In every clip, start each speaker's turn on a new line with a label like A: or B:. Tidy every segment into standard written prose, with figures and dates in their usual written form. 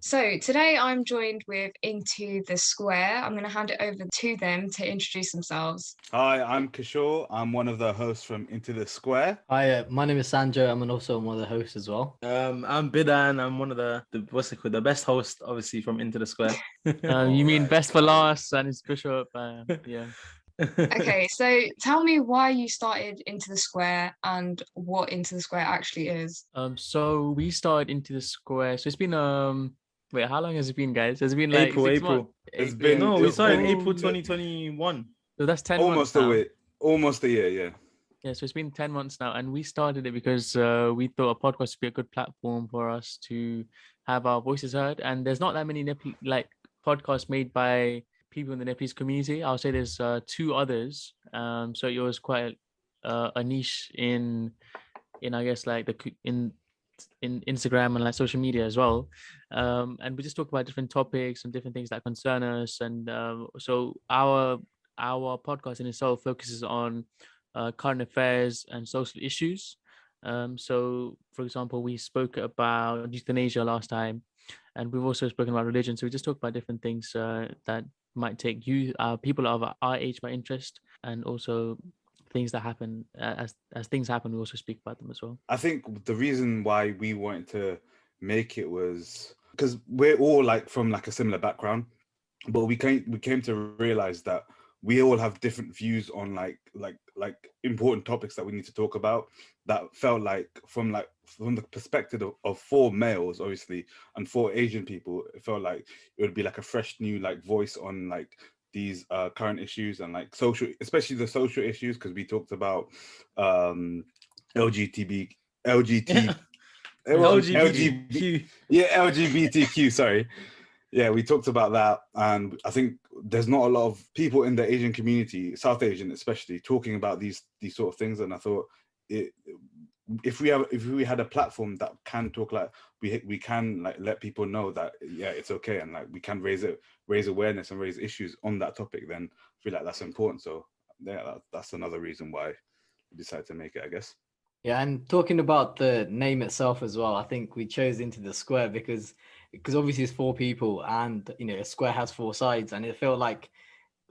A: So today I'm joined with Into the Square. I'm going to hand it over to them to introduce themselves.
B: Hi, I'm Kishore. I'm one of the hosts from Into the Square.
C: Hi, my name is Sanjo. I'm also one of the hosts as well.
D: I'm Bidan. I'm one of the what's it called? The best host, obviously, from Into the Square.
E: You mean
B: Alright,
E: best for
B: cool.
E: last, and it's Bishop. Yeah.
A: Okay, so tell me why you started Into the Square and what Into the Square actually is.
E: So we started Into the Square. So it's been wait, how long has it been, guys? Has it been like
D: April,
E: 6
D: April.
E: months?
B: It's been
D: No, we
B: it's
D: started
B: been
D: April 2021.
E: So that's 10
B: almost
E: months
B: a
E: now.
B: week, almost a year, yeah.
E: Yeah, so it's been 10 months now, and we started it because we thought a podcast would be a good platform for us to have our voices heard. And there's not that many podcasts made by people in the Nepalese community. I'll say there's two others. So it was quite a niche in I guess like in Instagram and like social media as well. And we just talk about different topics and different things that concern us. And so our podcast in itself focuses on current affairs and social issues. So, for example, we spoke about euthanasia last time, and we've also spoken about religion. So we just talk about different things that might take people of our age by interest, and also things that happen as things happen. We also speak about them as well.
B: I think the reason why we wanted to make it was because we're all like from like a similar background, but we came to realize that we all have different views on like important topics that we need to talk about, that felt like from the perspective of four males, obviously, and four Asian people, it felt like it would be like a fresh new like voice on like these current issues and like social, especially the social issues, because we talked about LGBT
D: LGBTQ.
B: LGBTQ, sorry. Yeah, we talked about that, and I think there's not a lot of people in the Asian community, South Asian especially, talking about these sort of things. And I thought, if we had a platform that can talk, like we can like let people know that it's okay, and like we can raise awareness and raise issues on that topic, then I feel like that's important. So yeah, that's another reason why we decided to make it, I guess.
C: Yeah, and talking about the name itself as well, I think we chose Into the Square because obviously it's four people, and a square has four sides, and it felt like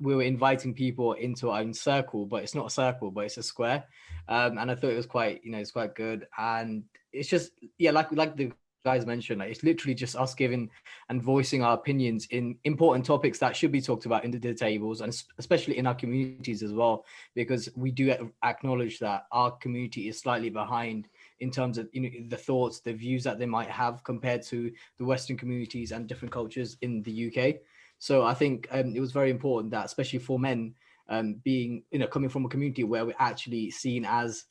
C: we were inviting people into our own circle, but it's not a circle, but it's a square. And I thought it was quite, it's quite good. And it's just, like the guys mentioned, like it's literally just us giving and voicing our opinions in important topics that should be talked about in the tables, and especially in our communities as well, because we do acknowledge that our community is slightly behind in terms of the thoughts, the views that they might have compared to the Western communities and different cultures in the UK. So I think it was very important that, especially for men, being coming from a community where we're actually seen as,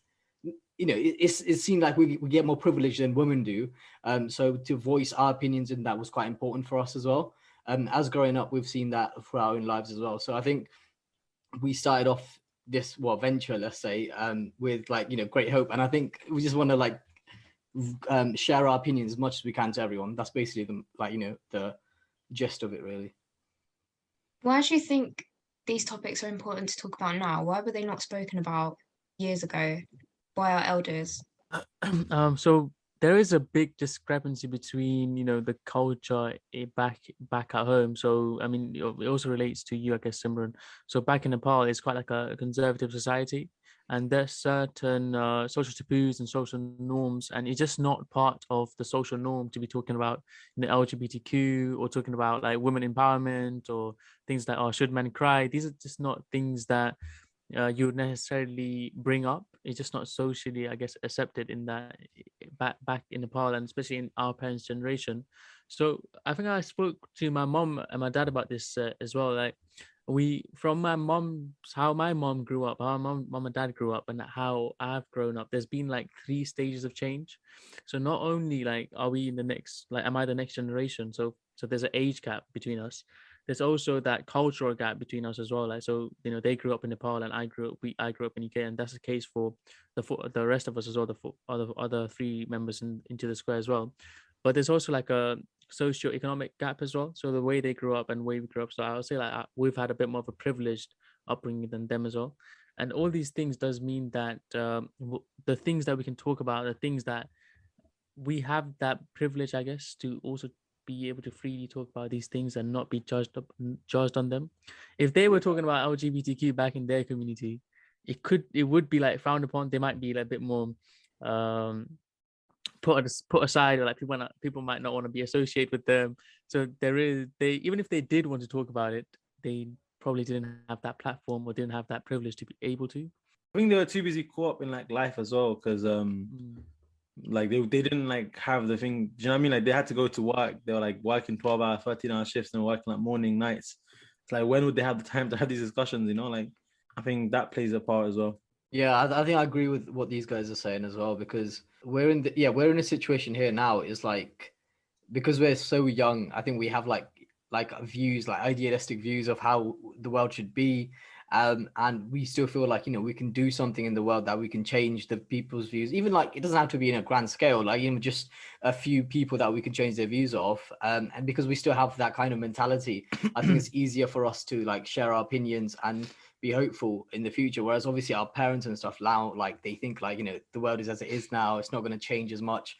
C: it's seen like we get more privilege than women do. So to voice our opinions, and that was quite important for us as well. As growing up, we've seen that for our own lives as well. So I think we started off this venture, let's say, with great hope, and I think we just want to share our opinions as much as we can to everyone. That's basically the gist of it, really.
A: Why do you think these topics are important to talk about now? Why were they not spoken about years ago by our elders?
E: So there is a big discrepancy between the culture back at home. So I mean, it also relates to you, I guess, Simran. So back in Nepal, it's quite like a conservative society, and there's certain social taboos and social norms, and it's just not part of the social norm to be talking about LGBTQ, or talking about like women empowerment, or things like, oh, should men cry? These are just not things that you would necessarily bring up. It's just not socially, I guess, accepted in that back in Nepal, and especially in our parents' generation. So I think I spoke to my mom and my dad about this as well. Like from how my mom grew up, how mom and dad grew up, and how I've grown up, there's been like 3 stages of change. So not only like are we in the next, like am I the next generation? So there's an age gap between us. There's also that cultural gap between us as well. Like, so they grew up in Nepal, and I grew up in UK, and that's the case for the rest of us as well, the other 3 members into the square as well. But there's also like a socio-economic gap as well. So the way they grew up and the way we grew up. So I would say like we've had a bit more of a privileged upbringing than them as well. And all these things does mean that the things that we can talk about, the things that we have that privilege, I guess, to also be able to freely talk about these things and not be judged on them. If they were talking about LGBTQ back in their community, it would be like frowned upon. They might be like a bit more put aside, or like people might not want to be associated with them. So they even if they did want to talk about it, they probably didn't have that platform or didn't have that privilege to be able to.
D: I think they were too busy caught up in like life as well, because like they didn't like have the thing. Do you know what I mean? Like they had to go to work. They were like working 12-hour, 13-hour shifts and working like morning, nights. It's like, when would they have the time to have these discussions? You know, like I think that plays a part as well.
C: Yeah, I think I agree with what these guys are saying as well, because we're in a situation here now. Is like, because we're so young, I think we have like views, like idealistic views of how the world should be, and we still feel like, we can do something in the world, that we can change the people's views. Even like, it doesn't have to be in a grand scale, like just a few people that we can change their views of, and because we still have that kind of mentality, I think it's easier for us to like share our opinions and be hopeful in the future. Whereas obviously our parents and stuff now, like they think like, the world is as it is now, it's not going to change as much.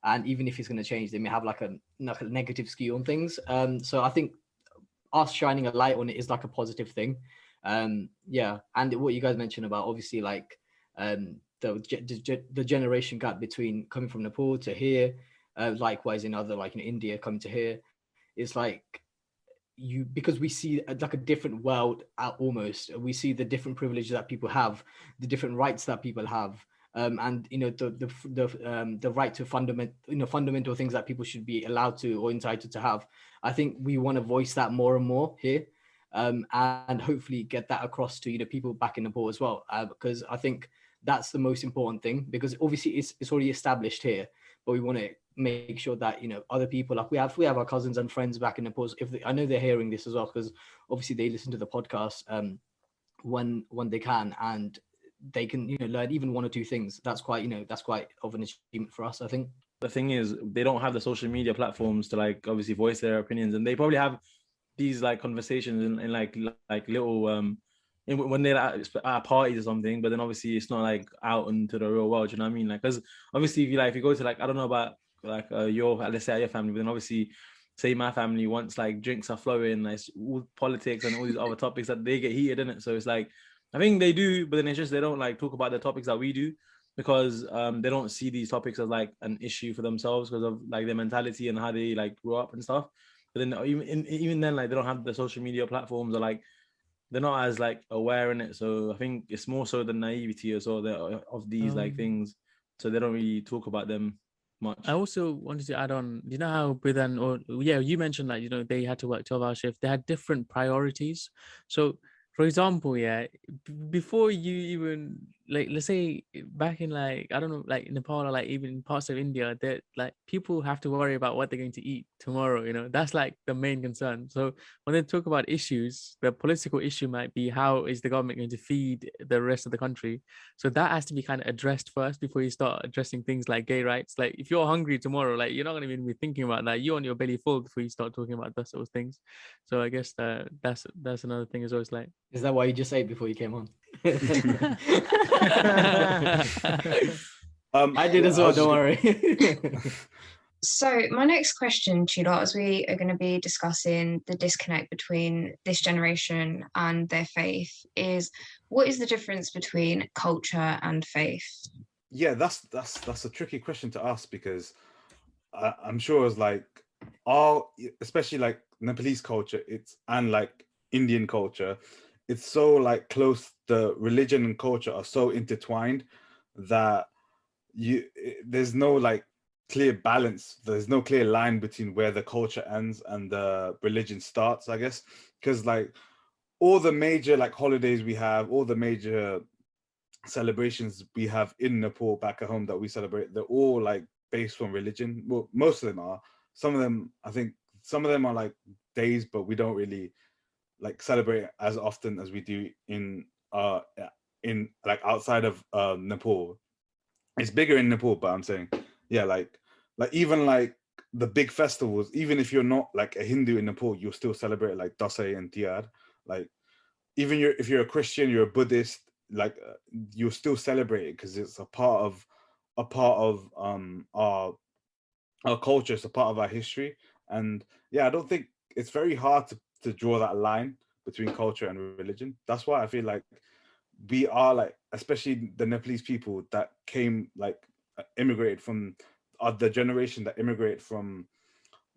C: And even if it's going to change, they may have like a negative skew on things. So I think us shining a light on it is like a positive thing. Yeah. And what you guys mentioned about obviously like the generation gap between coming from Nepal to here, likewise in other, like in India coming to here, it's like, because we see like a different world almost. We see the different privileges that people have, the different rights that people have, and the right to fundamental things that people should be allowed to or entitled to have. I think we want to voice that more and more here, and hopefully get that across to people back in Nepal as well, because I think that's the most important thing, because obviously it's already established here, but we want to make sure that other people, like we have our cousins and friends back in Nepal. I know they're hearing this as well, because obviously they listen to the podcast when they can, and they can learn even one or two things. That's quite of an achievement for us, I think.
D: The thing is, they don't have the social media platforms to like obviously voice their opinions, and they probably have these like conversations in like little when they're at parties or something, but then obviously it's not like out into the real world. You know what I mean? Like, because obviously if you go to like, I don't know about like your, let's say your family, but then obviously say my family, once like drinks are flowing, like all politics and all these other topics, that they get heated in it. So it's like, I think they do, but then it's just they don't like talk about the topics that we do, because they don't see these topics as like an issue for themselves because of like their mentality and how they like grew up and stuff. But then even then, like they don't have the social media platforms, or like they're not as like aware in it. So I think it's more so the naivety or so of these like things. So they don't really talk about them much.
E: I also wanted to add on, how you mentioned that, they had to work 12-hour shift. They had different priorities. So for example, before you even, like, let's say back in like, I don't know, like Nepal or like even parts of India, that like people have to worry about what they're going to eat tomorrow. That's like the main concern. So when they talk about issues, the political issue might be, how is the government going to feed the rest of the country? So that has to be kind of addressed first before you start addressing things like gay rights. Like if you're hungry tomorrow, like you're not going to even be thinking about that. You want your belly full before you start talking about those sort of things. So I guess that's another thing as well. It's like,
C: is that why you just ate before you came on? I did as well, don't worry.
A: So my next question to you lot, as we are going to be discussing the disconnect between this generation and their faith, is what is the difference between culture and faith?
B: Yeah, that's a tricky question to ask, because I'm sure it's like especially like Nepalese culture, and like Indian culture, it's so like close. The religion and culture are so intertwined that there's no like clear balance. There's no clear line between where the culture ends and the religion starts, I guess, because like all the major like holidays we have, all the major celebrations we have in Nepal back at home that we celebrate, they're all like based on religion. Well, most of them are. Some of them, I think some of them are like days, but we don't really like celebrate as often as we do in like outside of Nepal. It's bigger in Nepal, but I'm saying, yeah, like even like the big festivals, even if you're not like a Hindu in Nepal, you'll still celebrate like Dasai and Tiar. Like even if you're a Christian, you're a Buddhist, like you'll still celebrate it because it's a part of our culture. It's a part of our history, And yeah, I don't think it's very hard to draw that line between culture and religion. That's why I feel like we are like, especially the Nepalese people that came like immigrated from the generation that immigrated from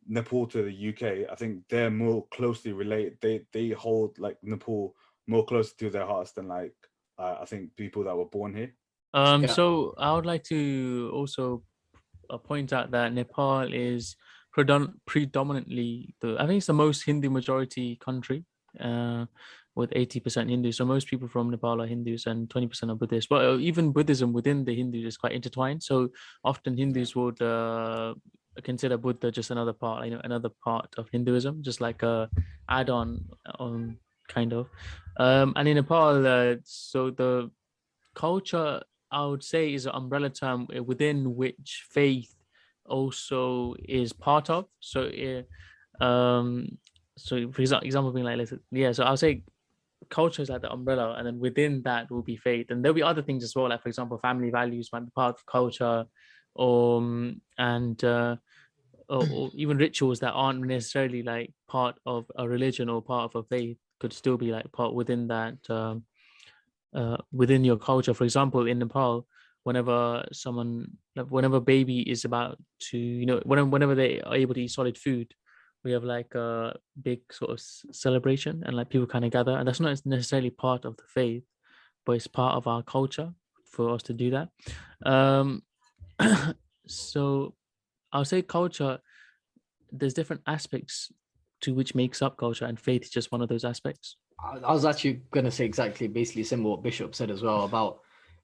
B: Nepal to the UK. I think they're more closely related. They hold like Nepal more close to their hearts than like I think people that were born here.
C: Yeah.
E: So I would like to also point out that Nepal is predominantly I think it's the most Hindu majority country, with 80% Hindus. So most people from Nepal are Hindus and 20% are Buddhists. But even Buddhism within the Hindus is quite intertwined. So often Hindus would consider Buddha just another part, another part of Hinduism, just like a add-on, kind of. And in Nepal, so the culture, I would say, is an umbrella term within which faith also is part of. So, so for example, being like, yeah. So I'll say culture is like the umbrella, and then within that will be faith, and there'll be other things as well. Like for example, family values might be part of culture, and or even rituals that aren't necessarily like part of a religion or part of a faith could still be like part within that. Within your culture. For example, in Nepal, whenever baby is about to, whenever they are able to eat solid food, we have like a big sort of celebration, and like people kind of gather, and that's not necessarily part of the faith, but it's part of our culture for us to do that. So I'll say culture, there's different aspects to which makes up culture, and faith is just one of those aspects.
C: I was actually going to say basically similar what Bishop said as well about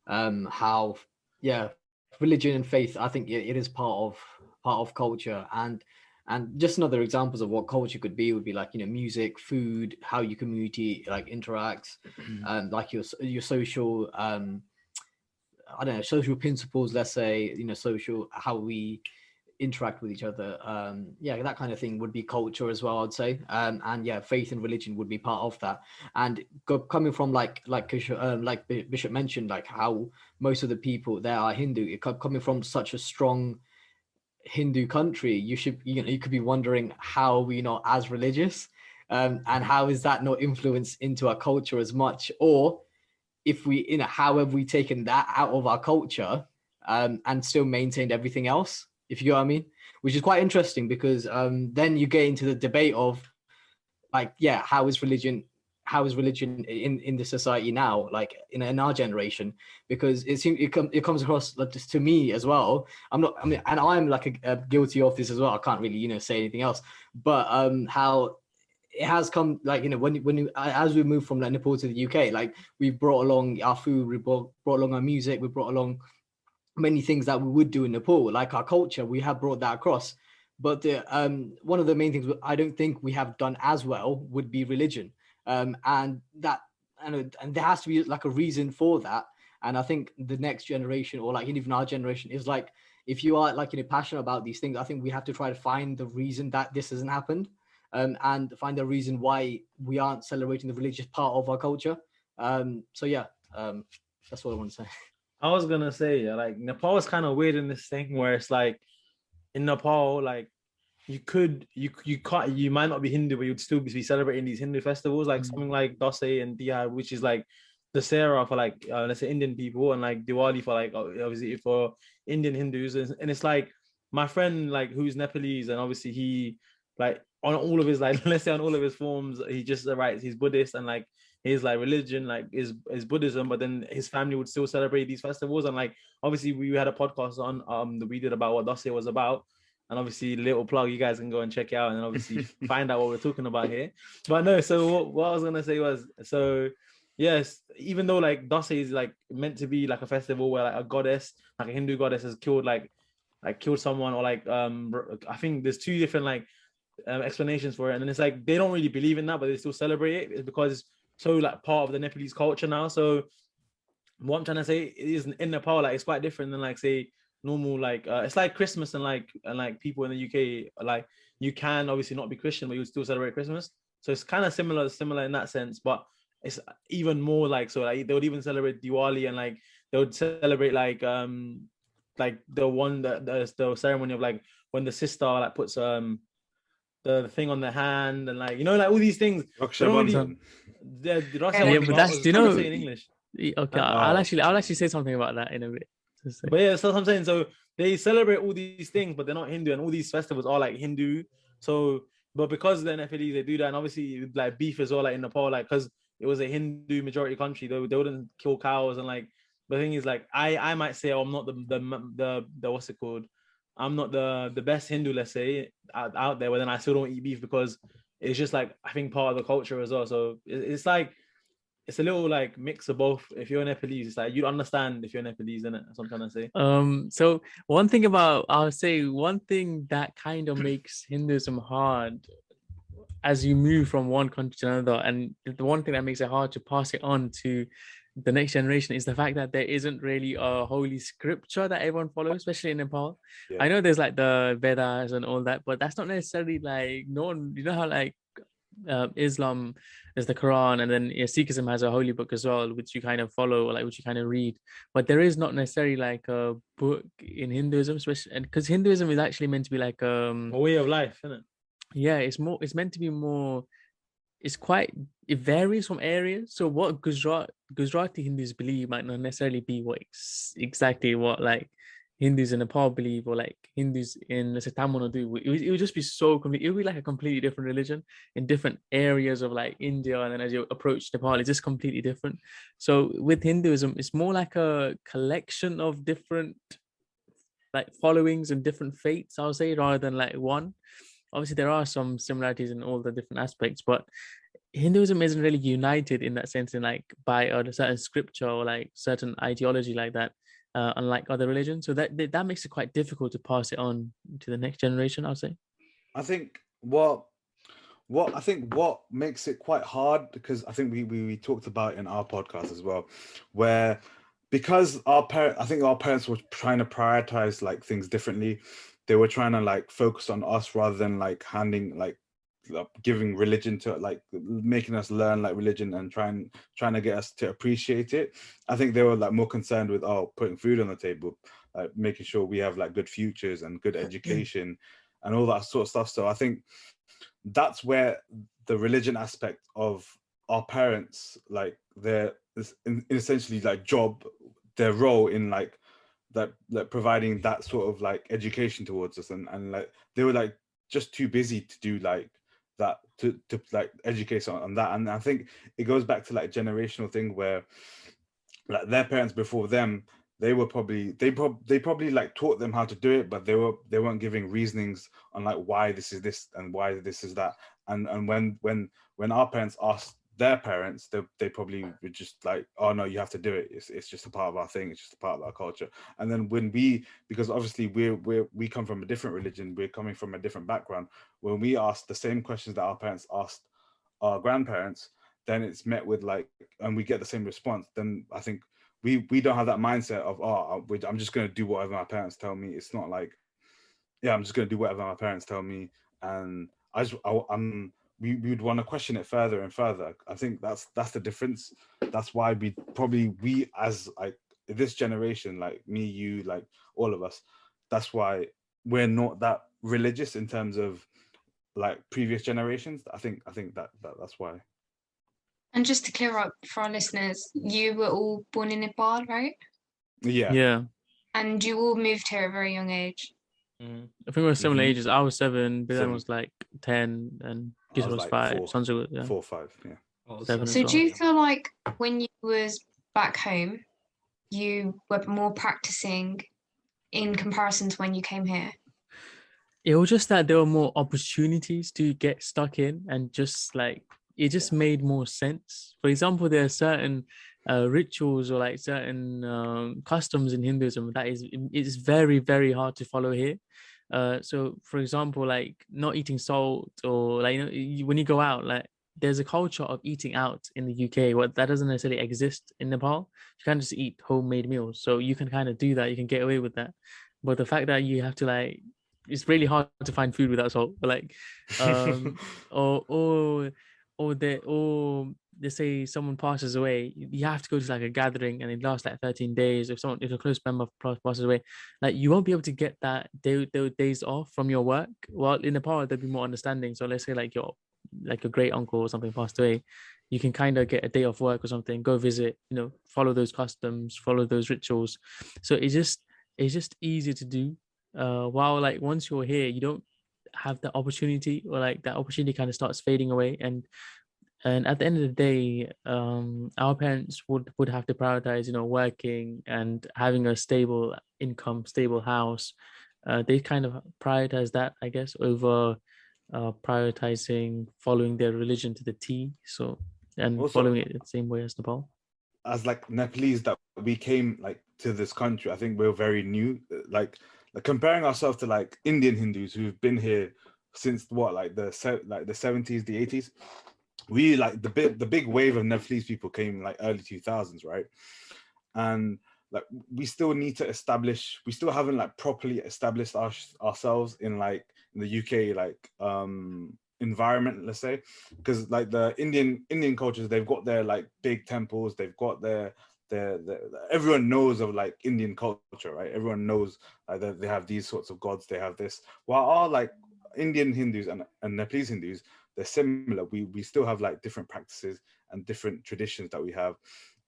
C: how, yeah, religion and faith. I think it is part of culture, and just another examples of what culture could be would be like, music, food, how your community like interacts, like your social I don't know, social principles. Let's say, social, how we interact with each other, yeah, that kind of thing would be culture as well, I'd say. And yeah, faith and religion would be part of that. And coming from like Bishop mentioned, like how most of the people there are Hindu, coming from such a strong Hindu country, you could be wondering how are we not as religious, and how is that not influenced into our culture as much, or if we, how have we taken that out of our culture, and still maintained everything else, if you get what I mean? Which is quite interesting, because then you get into the debate of like, yeah, how is religion in the society now, like in our generation? Because it comes across like, just to me as well. And I'm like a guilty of this as well. I can't really say anything else, but how it has come, like, as we move from like Nepal to the UK, like we've brought along our food, we brought along our music, we brought along many things that we would do in Nepal, like our culture, we have brought that across. But the one of the main things I don't think we have done as well would be religion, and there has to be like a reason for that. And I think the next generation, or like even our generation, is like, if you are like passionate about these things, I think we have to try to find the reason that this hasn't happened, and find the reason why we aren't celebrating the religious part of our culture. So yeah, that's what I want to say.
D: I was gonna say, like, Nepal is kind of weird in this thing where it's like, in Nepal, like, you might not be Hindu, but you'd still be celebrating these Hindu festivals, like something like Dasai and Dihar, which is like the Sera for like let's say Indian people, and like Diwali for like obviously for Indian Hindus, and it's like my friend, like, who's Nepalese, and obviously he, like, on all of his, like, let's say on all of his forms, he just writes he's Buddhist, and like his like religion like is Buddhism, but then his family would still celebrate these festivals. And like obviously we had a podcast on that we did about what Dasai was about, and obviously little plug, you guys can go and check it out and obviously find out what we're talking about here. But no, so what I was gonna say was, so yes, even though like Dasai is like meant to be like a festival where like a goddess, like a Hindu goddess, has killed killed someone, or like I think there's two different like explanations for it, and then it's like they don't really believe in that, but they still celebrate it. It's because it's so like part of the Nepalese culture now. So what I'm trying to say is, in Nepal, like, it's quite different than like, say, normal, like it's like Christmas, and like people in the UK, like, you can obviously not be Christian, but you still celebrate Christmas. So it's kind of similar in that sense, but it's even more like, so like they would even celebrate Diwali, and like they would celebrate like the one that the ceremony of like when the sister like puts the thing on the hand, and like, you know, like all these things. They don't really.
B: Raksha
D: The Raksha
A: Yeah,
E: Yeah,
D: Bandhan
E: but
D: was,
E: that's, you
D: I'm gonna
E: know,
D: say it in English.
E: okay,
D: Huh?
E: I'll actually say something about that in a bit. Just
D: But yeah, so I'm saying, so they celebrate all these things, but they're not Hindu, and all these festivals are like Hindu. So, but because they're Nepalese, they do that, and obviously like beef as well, like in Nepal, like because it was a Hindu majority country, they wouldn't kill cows, and like the thing is, like I might say, oh, I'm not the what's it called? I'm not the best Hindu, let's say, out there, but then I still don't eat beef because it's just like I think part of the culture as well. So it's like it's a little like mix of both. If you're Nepalese, it's like you understand if you're Nepalese, innit? That's what I'm trying to say.
E: So one thing about, I'll say one thing that kind of makes Hinduism hard as you move from one country to another, and the one thing that makes it hard to pass it on to the next generation is the fact that there isn't really a holy scripture that everyone follows, especially in Nepal.
B: Yeah.
E: I know there's like the Vedas and all that, but that's not necessarily like known. You know how like Islam is the Quran, and then Sikhism has a holy book as well, which you kind of follow, or like which you kind of read. But there is not necessarily like a book in Hinduism, especially, and because Hinduism is actually meant to be like
D: A way of life, isn't it?
E: yeah, it's meant to be more, it's quite, it varies from areas. So what Gujarati Hindus believe might not necessarily be what exactly what like Hindus in Nepal believe, or like Hindus in, let's say, Tamil Nadu. It would just be so complete. It would be like a completely different religion in different areas of like India, and then as you approach Nepal, it's just completely different. So with Hinduism, it's more like a collection of different like followings and different faiths, I'll say, rather than like one. Obviously, there are some similarities in all the different aspects, but Hinduism isn't really united in that sense, in like by a certain scripture or like certain ideology like that, unlike other religions. So that makes it quite difficult to pass it on to the next generation, I'll say.
B: I think what makes it quite hard, because I think we talked about in our podcast as well, where because I think our parents were trying to prioritize like things differently. They were trying to like focus on us rather than like handing like giving religion to, like making us learn like religion and trying to get us to appreciate it. I think they were like more concerned with putting food on the table, like making sure we have like good futures and good education and all that sort of stuff. So I think that's where the religion aspect of our parents, like their essentially like job, their role in like that, like providing that sort of like education towards us, and like they were like just too busy to do like that, to like educate on that. And I think it goes back to like generational thing where like their parents before them, they probably like taught them how to do it, but they weren't giving reasonings on like why this is this and why this is that. And when our parents asked their parents, they probably were just like, oh no, you have to do it, it's just a part of our thing, it's just a part of our culture. And then when because obviously we come from a different religion, we're coming from a different background, when we ask the same questions that our parents asked our grandparents, then it's met with like, and we get the same response, then I think we don't have that mindset of, I'm just going to do whatever my parents tell me. It's not like, yeah, I'm just going to do whatever my parents tell me. And we would want to question it further and further. I think that's the difference. That's why we as like this generation, like me, you, like all of us, that's why we're not that religious in terms of like previous generations. I think that's why.
A: And just to clear up for our listeners, you were all born in Nepal, right?
B: Yeah.
A: And you all moved here at a very young age.
E: I think we were similar ages. I was 7, but then was like 10, and
B: I
E: Gisha was
B: like
E: 5.
B: 4,
E: Sanju, yeah.
B: 4 or 5, yeah.
D: Oh,
E: 7 as
A: So
E: well.
A: do you feel like when you was back home, you were more practicing in comparison to when you came here?
E: It was just that there were more opportunities to get stuck in, and just like it just made more sense. For example, there are certain rituals or like certain customs in Hinduism that is very, very hard to follow here. So for example, like not eating salt, or like, when you go out, like there's a culture of eating out in the UK, what that doesn't necessarily exist in Nepal. You can't just eat homemade meals, so you can kind of do that, you can get away with that. But the fact that you have to like, it's really hard to find food without salt, but like or let's say someone passes away, you have to go to like a gathering and it lasts like 13 days. If a close member passes away, like you won't be able to get that those days off from your work. Well, in Nepal, there'll be more understanding. So let's say like your great uncle or something passed away, you can kind of get a day off work or something, go visit, follow those customs, follow those rituals. So it's just easier to do. While like once you're here, you don't have the opportunity, or like that opportunity kind of starts fading away. And at the end of the day, our parents would have to prioritize, working and having a stable income, stable house. They kind of prioritize that, I guess, over prioritizing following their religion to the T. So, and
B: Also,
E: following it the same way as Nepal.
B: as like Nepalese that we came like to this country, I think we're very new. Like comparing ourselves to like Indian Hindus who've been here since what, like the 70s, the 80s. We like the big wave of Nepalese people came like early 2000s, right? And like we still haven't like properly established ourselves in like in the UK like environment, let's say, because like the Indian cultures, they've got their like big temples, they've got their everyone knows of like Indian culture, right? Everyone knows that they have these sorts of gods, they have this. While our like Indian Hindus and Nepalese Hindus, they're similar. We still have like different practices and different traditions that we have.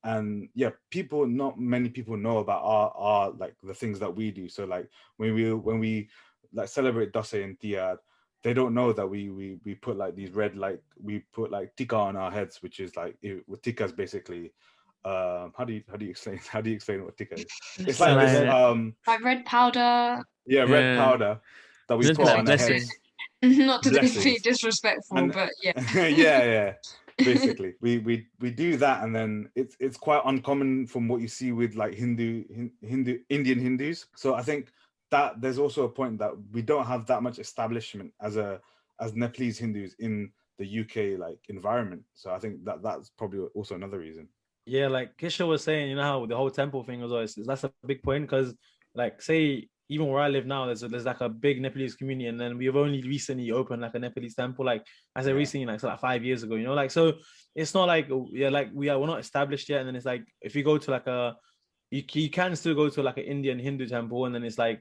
B: And yeah, not many people know about our like the things that we do. So like when we like celebrate Dasai and Tiad, they don't know that we put like these red, like we put like tika on our heads, which is like tika is basically how do you explain what tika is? It's like this
A: like red powder.
B: Yeah, red powder that we put on our heads.
A: Not to be disrespectful, but yeah.
B: yeah. Basically, we do that, and then it's quite uncommon from what you see with like Indian Hindus. So I think that there's also a point that we don't have that much establishment as Nepalese Hindus in the UK like environment. So I think that's probably also another reason.
D: Yeah, like Kisha was saying, how the whole temple thing was always, that's a big point, because like say even where I live now, there's like a big Nepalese community, and then we've only recently opened like a Nepalese temple, like I said recently, like so like 5 years ago, like so it's not like like we're not established yet. And then it's like if you go to like you can still go to like an Indian Hindu temple, and then it's like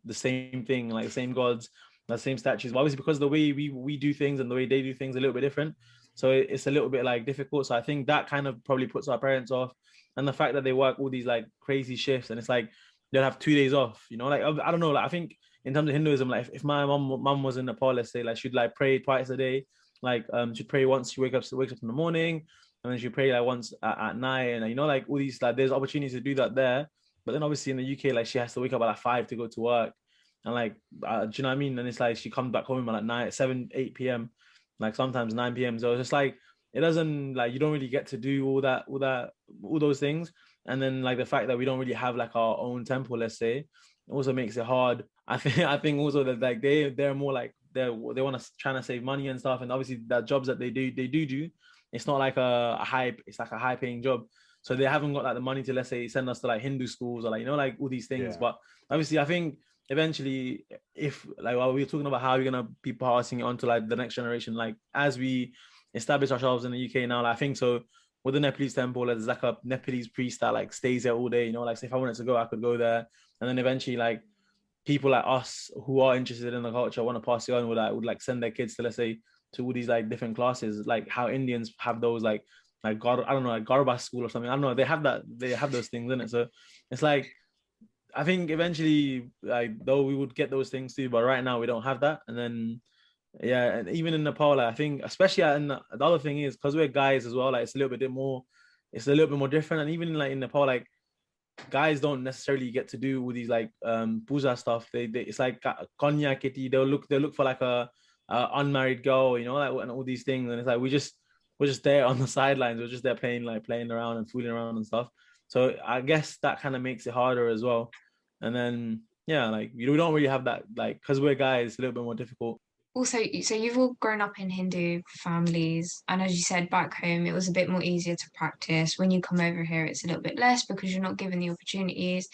D: the same thing, like the same gods, the same statues. But obviously because the way we do things and the way they do things a little bit different, so it's a little bit like difficult. So I think that kind of probably puts our parents off, and the fact that they work all these like crazy shifts, and it's like they'll have 2 days off, like I don't know, like I think in terms of Hinduism, like if my mom was in Nepal, let's say, like she'd like pray twice a day, like she'd pray once she wakes up in the morning, and then she'd pray like once at night, and like all these, like there's opportunities to do that there. But then obviously in the UK, like she has to wake up at like 5 to go to work, and like do you know what I mean? And it's like she comes back home at like 7-8 p.m, like sometimes 9 p.m. So it's just like it doesn't, like you don't really get to do all those things. And then like the fact that we don't really have like our own temple, let's say, also makes it hard. I think also that like they're more like they want to trying to save money and stuff, and obviously that jobs that they do, it's not like it's like a high paying job, so they haven't got like the money to, let's say, send us to like Hindu schools or like like all these things. Yeah. But obviously I think eventually, if like while we're talking about how we're gonna be passing it on to like the next generation, like as we establish ourselves in the UK now, like, I think so with the Nepalese temple, there's like a Nepalese priest that like stays there all day, like so if I wanted to go, I could go there. And then eventually like people like us who are interested in the culture want to pass it on, would like send their kids to, let's say, to all these like different classes, like how Indians have those like God, I don't know, like Garba school or something. I don't know, they have those things in it. So it's like I think eventually, like though we would get those things too, but right now we don't have that. And then yeah, and even in Nepal, like, I think especially and the other thing is because we're guys as well, like it's a little bit more different. And even like in Nepal, like guys don't necessarily get to do all these like puja stuff. They it's like Konya Kitty, they'll look for like a unmarried girl, like, and all these things. And it's like we're just there on the sidelines, we're just there playing around and fooling around and stuff. So I guess that kind of makes it harder as well. And then yeah, like we don't really have that, like because we're guys, it's a little bit more difficult.
A: Also, so you've all grown up in Hindu families, and as you said, back home it was a bit more easier to practice. When you come over here, it's a little bit less because you're not given the opportunities.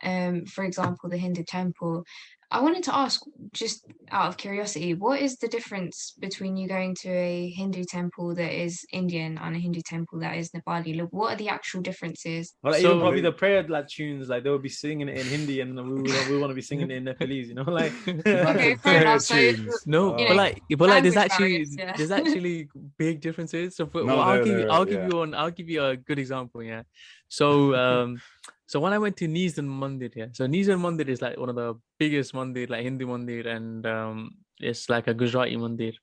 A: For example, the Hindu temple. I wanted to ask, just out of curiosity, what is the difference between you going to a Hindu temple that is Indian and a Hindu temple that is Nepali? Like, what are the actual differences?
D: Or like,
E: So-
D: even probably
B: I
D: the prayer like tunes, like they would be singing it in Hindi, and we want to be singing it in Nepalese, you know, like.
A: Okay, fair enough. So it's,
E: No,
A: you
E: but
A: know,
E: like there's
A: language barriers,
E: actually
A: yeah.
E: there's actually big differences. So for,
B: No,
E: well, I'll give
B: yeah.
E: you one. I'll give you a good example. Yeah. So so when I went to Nizam Mandir, yeah. So Nizam Mandir is like one of the biggest mandir, like Hindu mandir, and it's like a Gujarati mandir,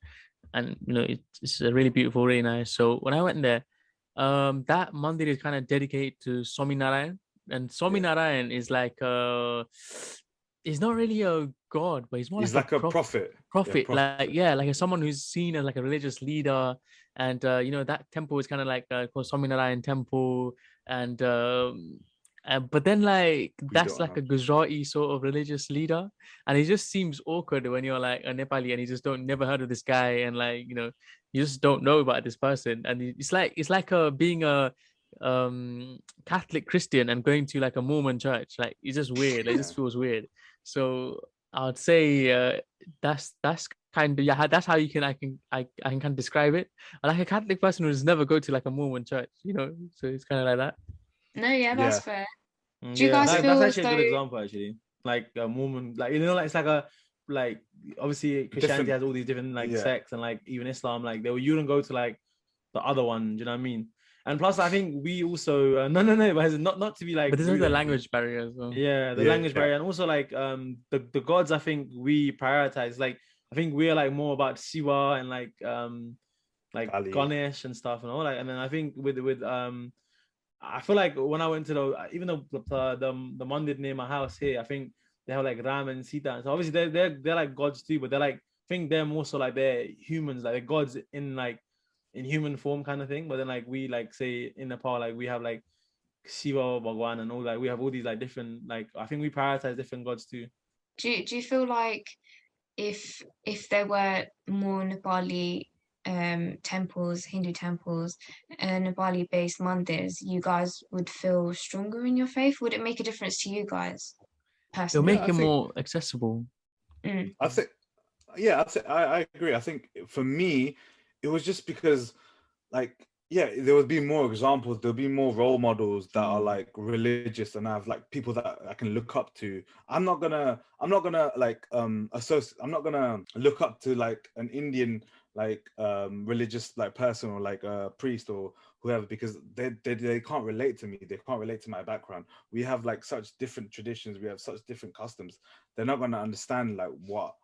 E: and you know it's a really beautiful, really nice. So when I went there, that mandir is kind of dedicated to Swami Narayan, and Swami
B: Yeah.
E: Narayan is like he's not really a god, but he's more
B: He's
E: like
B: like a prophet.
E: prophet,
B: prophet.
E: like yeah, like someone who's seen as like a religious leader. And you know, that temple is kind of like called Swaminarayan temple. And but then like that's
B: don't
E: like a
B: have.
E: Gujarati sort of religious leader, and it just seems awkward when you're like a Nepali and you just don't never heard of this guy, and like, you know, you just don't know about this person. And it's like being a Catholic Christian and going to like a Mormon church. Like it's just weird. Like, it
B: Yeah.
E: just feels weird. So I'd say that's kind of, yeah, that's how I can kind of describe it. Like a Catholic person who just never go to like a Mormon church, you know. So it's kind of like that.
A: No, yeah, that's
B: Yeah.
A: fair. Do you
D: Yeah,
A: guys
D: that's
A: feel as
D: actually a
A: though,
D: good example, actually. Like a Mormon, like, you know, like it's like a, like, obviously Christianity
B: Different-
D: has all these different like
B: yeah.
D: sects, and like even Islam, like you don't go to like the other one. Do you know what I mean? And plus, I think we also no, but it's not to be like
E: But this is
D: rude
E: the
D: or anything.
E: language barrier as well.
D: Yeah, the
B: Yeah,
D: language
B: yeah.
D: barrier, and also like the gods. I think we prioritize. Like I think we're like more about Siva and like
B: Kali.
D: Ganesh and stuff and all. Like, and then I think with I feel like when I went to even though the mandir near my house here, I think they have like Ram and Sita, and so obviously they're like gods too, but they're like, I think they're more so like they're humans, like they're gods in human form kind of thing. But then like we like say in Nepal, like we have like Shiva, Bhagwan, and all, like we have all these like different, like I think we prioritize different gods too.
A: do you feel like if there were more Nepali temples, Hindu temples, and Nepali based mandirs, you guys would feel stronger in your faith? Would it make a difference to you guys
E: It'll
A: personally?
E: make
B: I
E: it
B: think-
E: more accessible.
B: I think, yeah, I agree. I think for me, it was just because, like, yeah, there would be more examples. There'll be more role models that are like religious, and I have like people that I can look up to. I'm not gonna like associate. I'm not gonna look up to like an Indian like religious like person, or like a priest or whoever, because they can't relate to me. They can't relate to my background. We have like such different traditions. We have such different customs. They're not gonna understand like what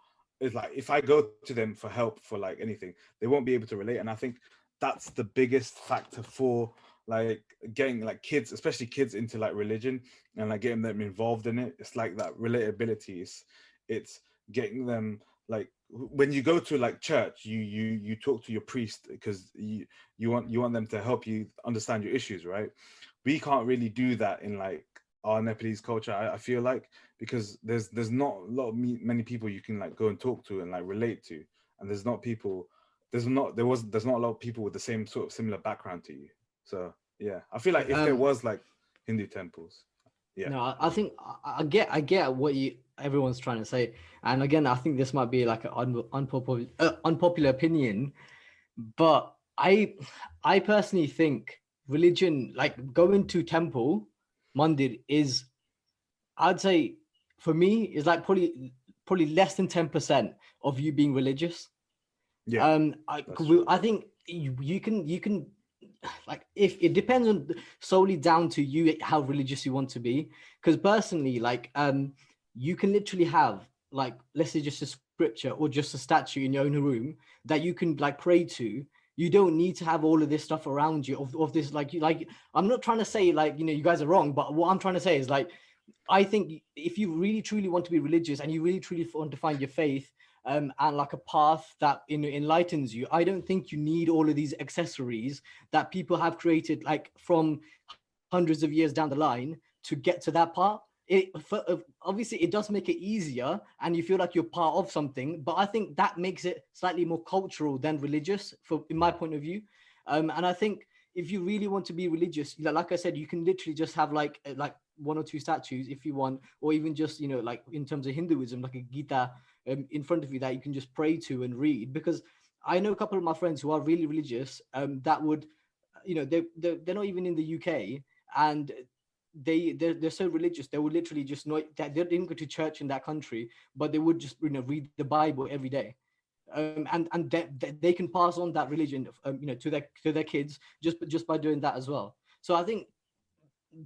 B: it's like. If I go to them for help for like anything, they won't be able to relate. And I think that's the biggest factor for like getting like kids, especially kids, into like religion and like getting them involved in it. It's like that relatability. It's getting them, like when you go to like church, you talk to your priest because you want them to help you understand your issues, right? We can't really do that in like our Nepalese culture, I feel like, because there's not a lot of many people you can like go and talk to and like relate to, and there's not a lot of people with the same sort of similar background to you. So yeah, I feel like if there was like Hindu temples, yeah.
C: No, I think I get what everyone's trying to say, and again, I think this might be like an unpopular opinion, but I personally think religion, like going to temple, mandir, is, I'd say, for me, is like probably less than 10% of you being religious.
B: Yeah,
C: I think you can like, if it depends on solely down to you how religious you want to be. Because personally, like you can literally have, like, let's say just a scripture or just a statue in your own room that you can like pray to. You don't need to have all of this stuff around you of this, like, I'm not trying to say like, you guys are wrong, but what I'm trying to say is, like, I think if you really truly want to be religious and you really truly want to find your faith, and like a path that enlightens you, I don't think you need all of these accessories that people have created like from hundreds of years down the line to get to that part. Obviously it does make it easier and you feel like you're part of something, but I think that makes it slightly more cultural than religious, in my point of view. And I think if you really want to be religious, like I said, you can literally just have like one or two statues if you want, or even just, you know, like in terms of Hinduism, like a Gita in front of you that you can just pray to and read. Because I know a couple of my friends who are really religious, that would, you know, they're not even in the UK, and they're so religious, they would literally just not, that they didn't go to church in that country, but they would just, you know, read the Bible every day. And they can pass on that religion, you know, to their kids just by doing that as well. So I think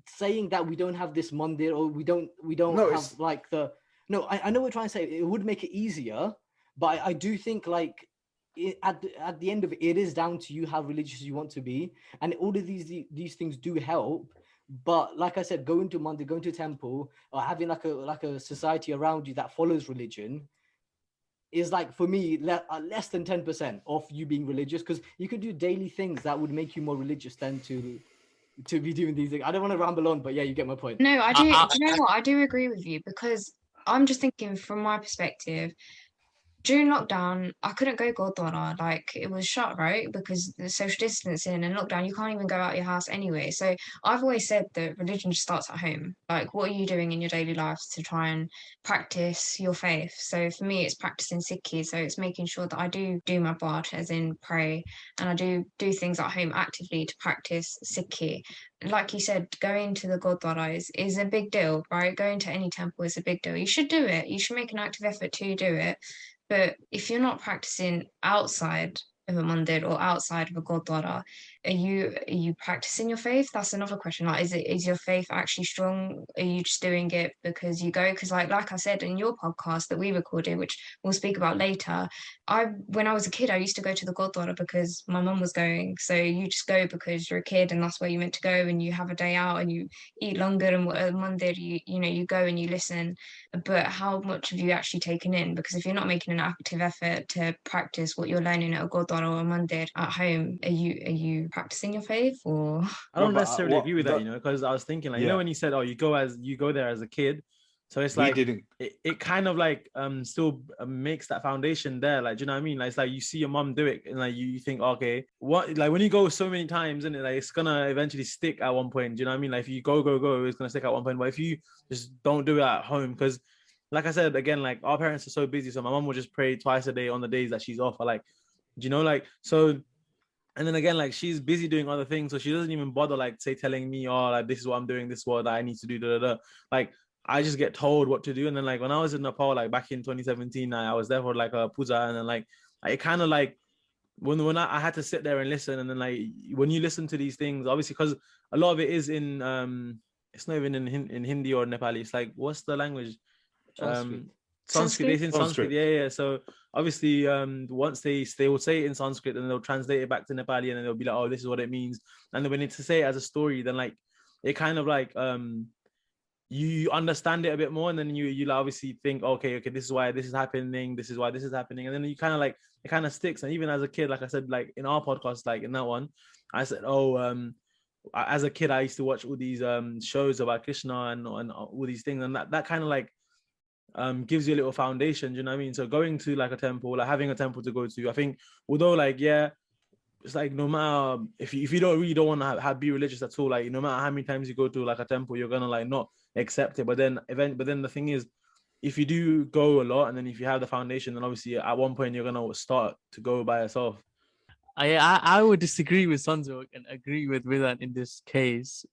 C: saying that we don't have this mandir, or we don't
B: No,
C: have like the, no, I know what we're trying to say, it would make it easier, but I do think like at the end of it, it is down to you how religious you want to be, and all of these things do help. But like I said, going to mandir, going to temple, or having like a society around you that follows religion is, like, for me, less than 10% of you being religious, because you could do daily things that would make you more religious than to be doing these things. I don't want to ramble on, but yeah, you get my point.
A: No, I do. Do you know what? I do agree with you, because I'm just thinking from my perspective. During lockdown, I couldn't go Gurdwara, like it was shut, right? Because the social distancing and lockdown, you can't even go out your house anyway. So I've always said that religion just starts at home. Like, what are you doing in your daily lives to try and practice your faith? So for me, it's practicing Sikhi. So it's making sure that I do my part, as in pray, and I do things at home actively to practice Sikhi. Like you said, going to the Gurdwara is a big deal, right? Going to any temple is a big deal. You should do it. You should make an active effort to do it. But if you're not practicing outside of a mandir or outside of a gurdwara, are you practicing your faith? That's another question. Like, is your faith actually strong? Are you just doing it because you go? Because like I said in your podcast that we recorded, which we'll speak about later, when I was a kid, I used to go to the gurdwara because my mum was going. So you just go because you're a kid and that's where you meant to go, and you have a day out and you eat longer, and at mandir, you know, you go and you listen. But how much have you actually taken in? Because if you're not making an active effort to practice what you're learning at a gurdwara or a mandir at home, are you practicing your faith, or?
D: I don't
B: but
D: necessarily agree with that,
B: the-
D: you know, because I was thinking, like, you know, when you said, oh, you go there as a kid, so it's
B: we
D: like
B: didn't.
D: it kind of like still makes that foundation there, like, do you know what I mean? Like, it's like you see your mom do it, and like you think, okay, what, like when you go so many times, and like it's gonna eventually stick at one point. Do you know what I mean? Like if you go, it's gonna stick at one point. But if you just don't do it at home, because like I said again, like our parents are so busy, so my mom will just pray twice a day on the days that she's off. Or like, do you know, like so. And then again, like she's busy doing other things, so she doesn't even bother, like, say, telling me, oh, like this is what I'm doing, this is what I need to do, da, da, da. Like I just get told what to do. And then like when I was in Nepal, like back in 2017, I was there for like a puja, and then like it kind of like when I had to sit there and listen, and then like when you listen to these things, obviously because a lot of it is in it's not even in Hindi or Nepali. It's like, what's the language?
C: Sanskrit.
D: Sanskrit. It's in Sanskrit.
B: Sanskrit.
D: Yeah. So obviously, once they will say it in Sanskrit, and they'll translate it back to Nepali, and then they'll be like, oh, this is what it means. And then when it's to say it as a story, then like it kind of like you understand it a bit more, and then you like obviously think, okay, this is why this is happening, this is why this is happening, and then you kind of like it kind of sticks. And even as a kid, like I said, like in our podcast, like in that one, I said, as a kid, I used to watch all these shows about Krishna and all these things, and that kind of like gives you a little foundation. Do you know what I mean? So going to like a temple, like having a temple to go to, I think, although like, yeah, it's like no matter if you don't really don't want to be religious at all, like no matter how many times you go to like a temple, you're gonna like not accept it. But then the thing is, if you do go a lot, and then if you have the foundation, then obviously at one point you're gonna start to go by yourself.
E: I would disagree with Sunzok and agree with Vidhan in this case.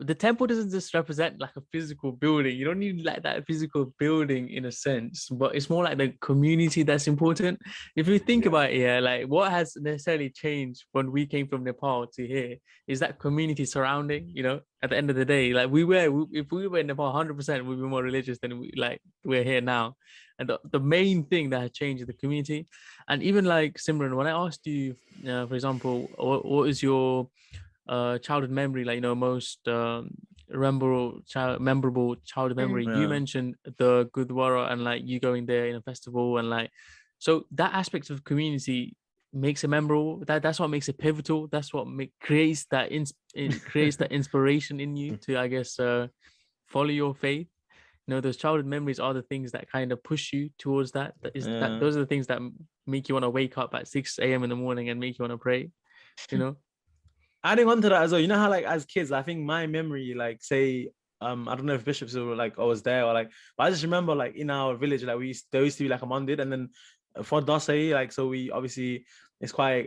E: The temple doesn't just represent like a physical building. You don't need like that physical building in a sense, but it's more like the community that's important. If you think about it, yeah, like what has necessarily changed when we came from Nepal to here is that community surrounding, you know, at the end of the day, like if we were in Nepal 100%, we'd be more religious than we're here now. And the main thing that has changed is the community. And even like Simran, when I asked you, for example, what is your childhood memory, like, you know, most memorable childhood memory, you mentioned the Gurdwara and like you going there in a festival, and like, so that aspect of community makes it memorable. That's what makes it pivotal. That's what creates that inspiration in you to, I guess, follow your faith. You know, those childhood memories are the things that kind of push you towards that. Those are the things that make you want to wake up at 6 a.m. in the morning and make you want to pray, you know.
D: adding on to that as well, you know how like as kids, I think my memory, like say, I don't know if bishops were like I was there or like, but I just remember like in our village, like there used to be like a mandate, and then for Dasai, like so we obviously it's quite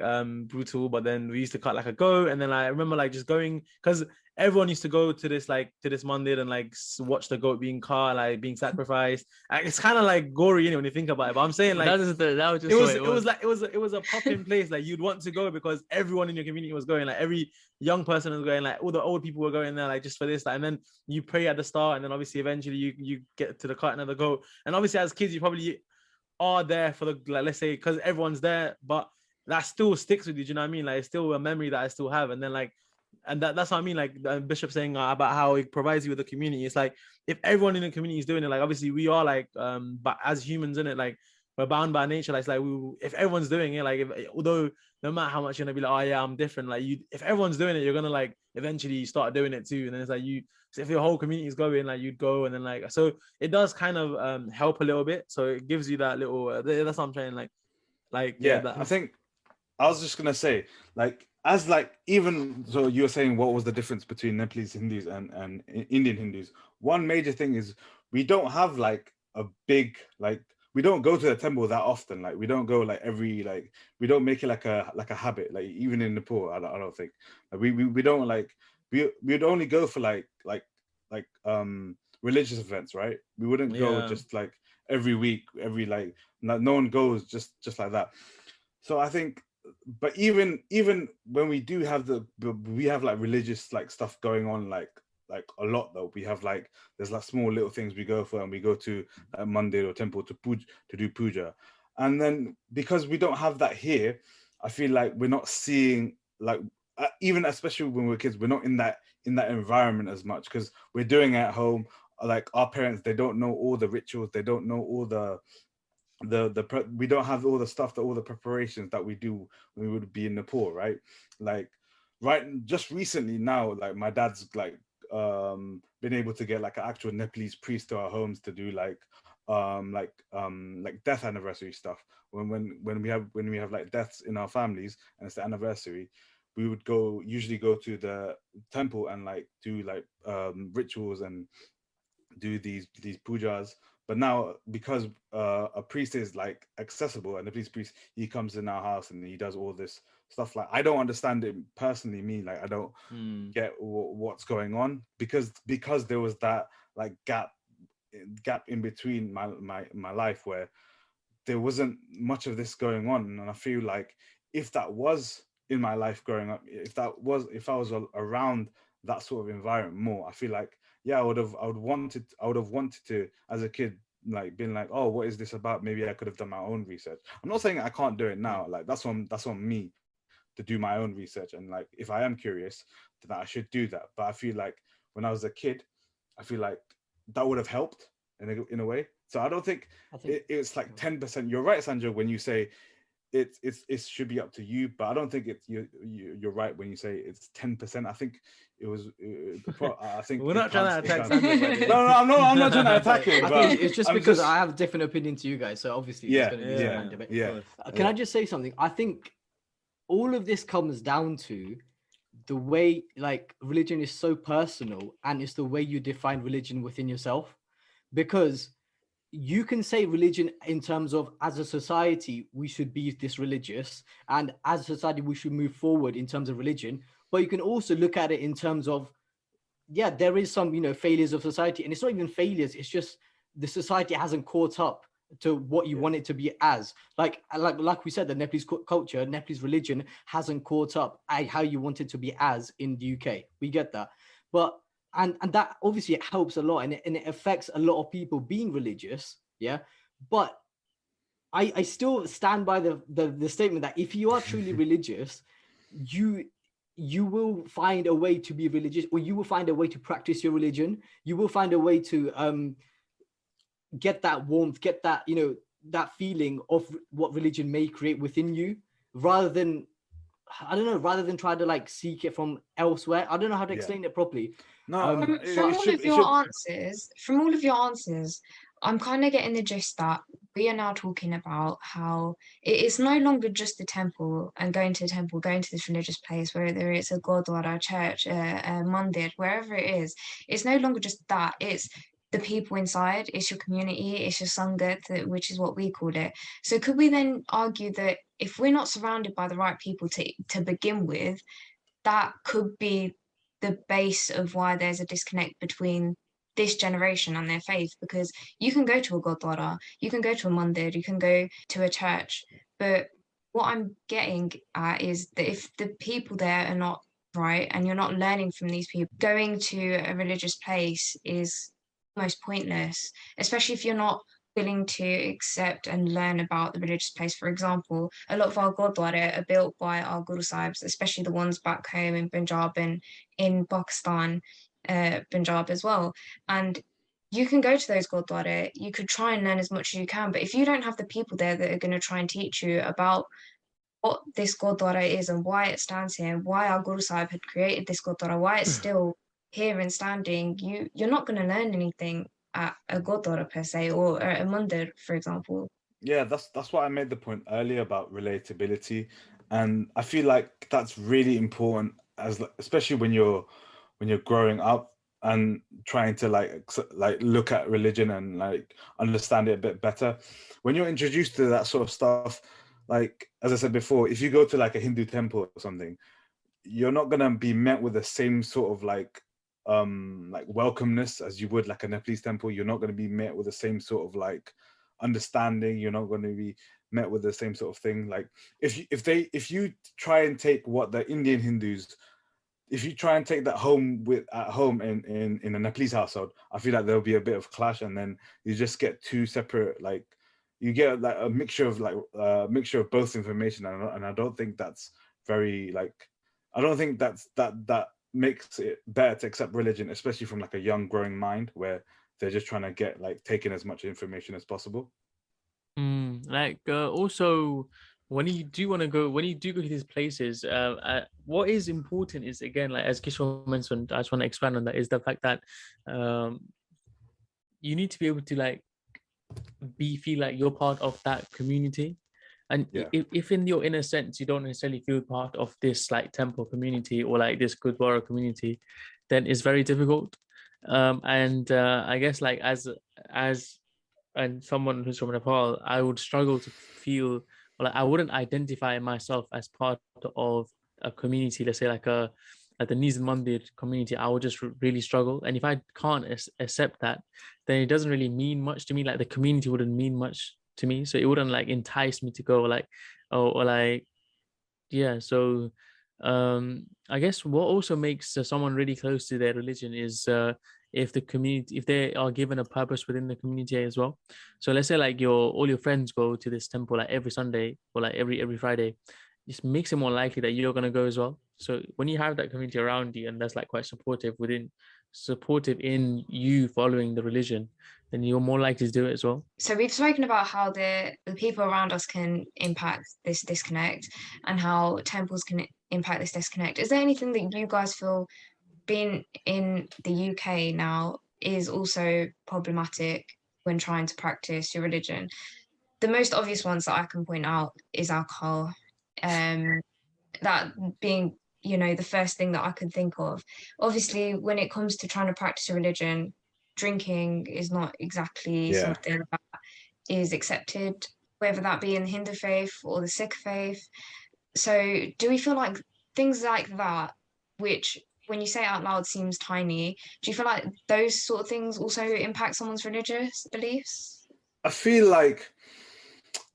D: brutal, but then we used to cut like a goat, and then I remember like just going because everyone used to go to this mandate and like watch the goat being cut, like being sacrificed. Like, it's kind of like gory, you know, when you think about it. But I'm saying like
E: that was just what
D: it was a popping place. Like you'd want to go because everyone in your community was going. Like every young person was going. Like all the old people were going there, like just for this. Like, and then you pray at the start, and then obviously eventually you get to the cutting of the goat. And obviously as kids, you probably are there for the like let's say because everyone's there, but that still sticks with you. Do you know what I mean? Like it's still a memory that I still have. And then like. And that's what I mean, like the bishop saying about how it provides you with a community. It's like if everyone in the community is doing it, like obviously we are like, but as humans in it, like we're bound by nature. Like it's like if everyone's doing it, like although no matter how much you're gonna be like, oh yeah, I'm different. Like if everyone's doing it, you're gonna like eventually start doing it too. And then it's like so if your whole community is going, like you'd go, and then like so it does kind of help a little bit. So it gives you that little. That's what I'm saying.
B: Yeah, I think I was just gonna say like. As like even so you were saying what was the difference between Nepalese Hindus and Indian Hindus. One major thing is we don't have like a big like we don't go to the temple that often. Like we don't go like every like we don't make it like a habit. Like even in Nepal, I don't think like, we don't like we'd only go for like religious events, right? We wouldn't go just like every week, every like no one goes just like that. So I think but even when we do have we have like religious like stuff going on like a lot though. We have like there's like small little things we go for, and we go to a mandir or temple to do puja, and then because we don't have that here, I feel like we're not seeing like even especially when we're kids, we're not in that environment as much because we're doing it at home. Like our parents, they don't know all the rituals, they don't know all we don't have all the stuff all the preparations that we do when we would be in Nepal, right? Like just recently now, like my dad's like been able to get like an actual Nepalese priest to our homes to do like death anniversary stuff. When we have like deaths in our families and it's the anniversary, we would usually go to the temple and like do like rituals and do these pujas. But now because a priest is like accessible, and the priest he comes in our house and he does all this stuff, like I don't understand it personally, me, like I don't get what's going on because there was that like gap in between my life where there wasn't much of this going on. And I feel like if that was in my life growing up, if I was around that sort of environment more, I feel like I would have wanted to as a kid like been like, oh, what is this about? Maybe I could have done my own research. I'm not saying I can't do it now, like that's on me to do my own research, and like if I am curious then I should do that. But I feel like when I was a kid, I feel like that would have helped in a way. So I don't think, it's like 10%. You're right, Sandra, when you say it should be up to you, but I don't think you're right when you say it's 10%. I think it was I think
D: we're not trying to attack Sandra.
B: No, I'm not trying to attack it.
C: I think it's just because I have a different opinion to you guys, so obviously there's going to be some debate. Can I just say something? I think all of this comes down to the way like religion is so personal, and it's the way you define religion within yourself. Because you can say religion in terms of as a society we should be this religious, and as a society we should move forward in terms of religion, but you can also look at it in terms of there is some failures of society, and it's not even failures, it's just the society hasn't caught up to what you want it to be as like we said, the Nepalese culture, Nepalese religion hasn't caught up how you want it to be as in the UK. We get that, but and that obviously it helps a lot, and it affects a lot of people being religious, but I still stand by the statement that if you are truly religious, you will find a way to be religious, or you will find a way to practice your religion. You will find a way to get that warmth, get that that feeling of what religion may create within you, rather than try to like seek it from elsewhere. I don't know how to explain it properly.
A: From all of your answers, I'm kind of getting the gist that we are now talking about how it is no longer just the temple and going to the temple, going to this religious place, whether it's a gurdwara, church, a mandir, wherever it is. It's no longer just that. It's the people inside. It's your community. It's your sangat, which is what we called it. So could we then argue that if we're not surrounded by the right people to begin with, that could be the base of why there's a disconnect between this generation and their faith? Because you can go to a gurdwara, you can go to a mandir, you can go to a church, but what I'm getting at is that if the people there are not right and you're not learning from these people, going to a religious place is almost pointless, especially if you're not willing to accept and learn about the religious place. For example, a lot of our gurdwara are built by our guru sahibs, especially the ones back home in Punjab and in Pakistan, Punjab as well. And you can go to those gurdwara, you could try and learn as much as you can, but if you don't have the people there that are going to try and teach you about what this gurdwara is and why it stands here, and why our guru sahib had created this gurdwara, why it's still here and standing, you're not going to learn anything at a gurdwara per se, or a mandir, for example.
B: Yeah, that's what I made the point earlier about relatability, and I feel like that's really important, as especially when you're growing up and trying to like look at religion and like understand it a bit better. When you're introduced to that sort of stuff, like as I said before, if you go to like a Hindu temple or something, you're not gonna be met with the same sort of like welcomeness as you would like a Nepalese temple. You're not going to be met with the same sort of like understanding. You're not going to be met with the same sort of thing. Like if you try and take what the Indian Hindus, if you try and take that home with at home in a Nepalese household, I feel like there'll be a bit of clash, and then you just get two separate, like you get like a mixture of mixture of both information, and I don't think that's very like, I don't think that makes it better to accept religion, especially from like a young growing mind where they're just trying to get like taking as much information as possible.
E: Also, when you do want to go, when you do go to these places, what is important is, again, like as Kishore mentioned, I just want to expand on that, is the fact that you need to be able to like feel like you're part of that community. And
B: Yeah.
E: if in your inner sense you don't necessarily feel part of this like temple community or like this Gurdwara community, then it's very difficult. I guess like as and someone who's from Nepal, I would struggle to feel, or like I wouldn't identify myself as part of a community, let's say like the Niz Mandir community. I would just really struggle. And if I can't accept that, then it doesn't really mean much to me. Like the community wouldn't mean much to me. So it wouldn't like entice me to go, like, or like, yeah. So I guess what also makes someone really close to their religion is if the community, if they are given a purpose within the community as well. So let's say like all your friends go to this temple like every Sunday or like every Friday, just makes it more likely that you're going to go as well. So when you have that community around you and that's like quite supportive in you following the religion, then you're more likely to do it as well.
A: So we've spoken about how the people around us can impact this disconnect and how temples can impact this disconnect. Is there anything that you guys feel, being in the UK now, is also problematic when trying to practice your religion? The most obvious ones that I can point out is alcohol. That being, the first thing that I could think of. Obviously, when it comes to trying to practice a religion, drinking is not exactly something that is accepted, whether that be in the Hindu faith or the Sikh faith. So do we feel like things like that, which when you say it out loud seems tiny, do you feel like those sort of things also impact someone's religious beliefs?
B: I feel like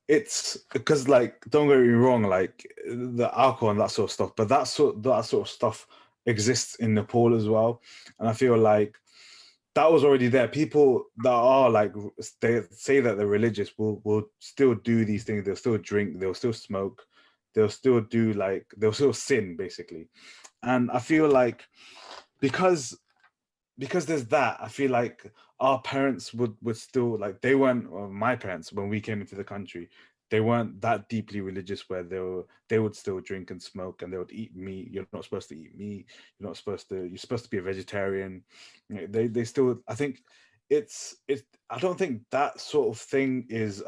B: it's because, like, don't get me wrong, like the alcohol and that sort of stuff, but that sort of stuff exists in Nepal as well, and I feel like that was already there. People that are like, they say that they're religious will still do these things. They'll still drink. They'll still smoke. They'll still do they'll still sin basically, and I feel like because there's that, I feel like our parents would still, like, they weren't, or my parents, when we came into the country, they weren't that deeply religious where they would still drink and smoke, and they would eat meat. You're not supposed to eat meat. You're supposed to be a vegetarian. They still, I think it's I don't think that sort of thing is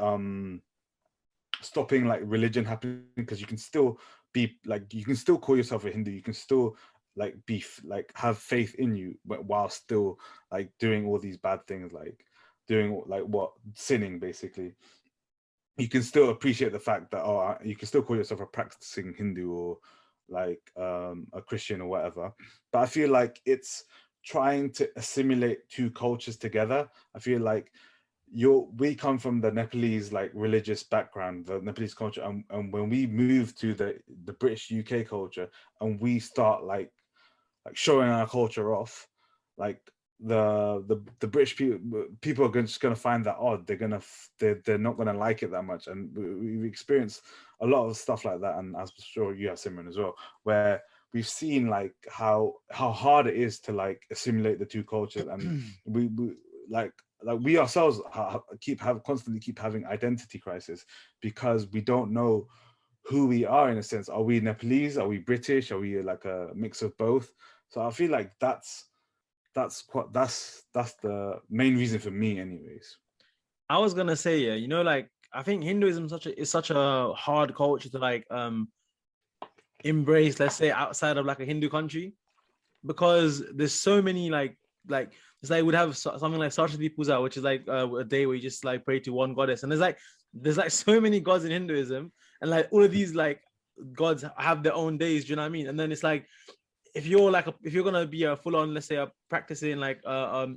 B: stopping like religion happening, because you can still be like, you can still call yourself a Hindu, you can still like be like have faith in you, but while still like doing all these bad things, like doing like what, sinning basically. You can still appreciate the fact that, oh, you can still call yourself a practicing Hindu or like a Christian or whatever. But I feel like it's trying to assimilate two cultures together. I feel like we come from the Nepalese like religious background, the Nepalese culture, and when we move to the British UK culture and we start like showing our culture off, like the British people are just going to find that odd. They're not going to like it that much, and we've experienced a lot of stuff like that, and I'm sure you have, Simran, as well, where we've seen like how hard it is to like assimilate the two cultures, and we like we ourselves constantly keep having identity crisis, because we don't know who we are in a sense. Are we Nepalese? Are we British? Are we like a mix of both? So I feel like that's the main reason for me, anyways.
D: I was gonna say, yeah, you know, like I think Hinduism is such a hard culture to like embrace, let's say, outside of like a Hindu country, because there's so many like it's like we'd have something like Saraswati Puja, which is like a day where you just like pray to one goddess, and there's like so many gods in Hinduism, and like all of these like gods have their own days. Do you know what I mean? And then it's like, if you're gonna be a full-on, let's say, a practicing like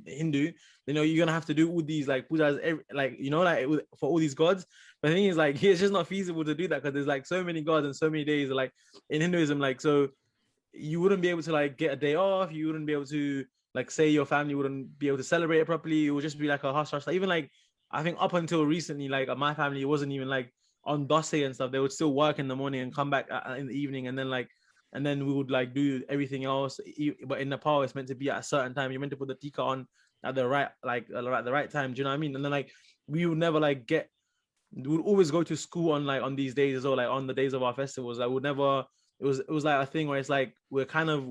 D: Hindu, you know, you're gonna have to do all these like pujas like, you know, like for all these gods. But the thing is, like, it's just not feasible to do that, because there's like so many gods and so many days like in Hinduism. Like, so you wouldn't be able to like get a day off, you wouldn't be able to like say your family wouldn't be able to celebrate it properly. It would just be like a hush. Even like, I think up until recently, like my family, it wasn't even like on Dase and stuff. They would still work in the morning and come back in the evening, and then we would like do everything else. But in Nepal, it's meant to be at a certain time. You're meant to put the tika on at the right time. Do you know what I mean? And then like we would never like we would always go to school on these days as well, like on the days of our festivals. I would never. It was like a thing where it's like we're kind of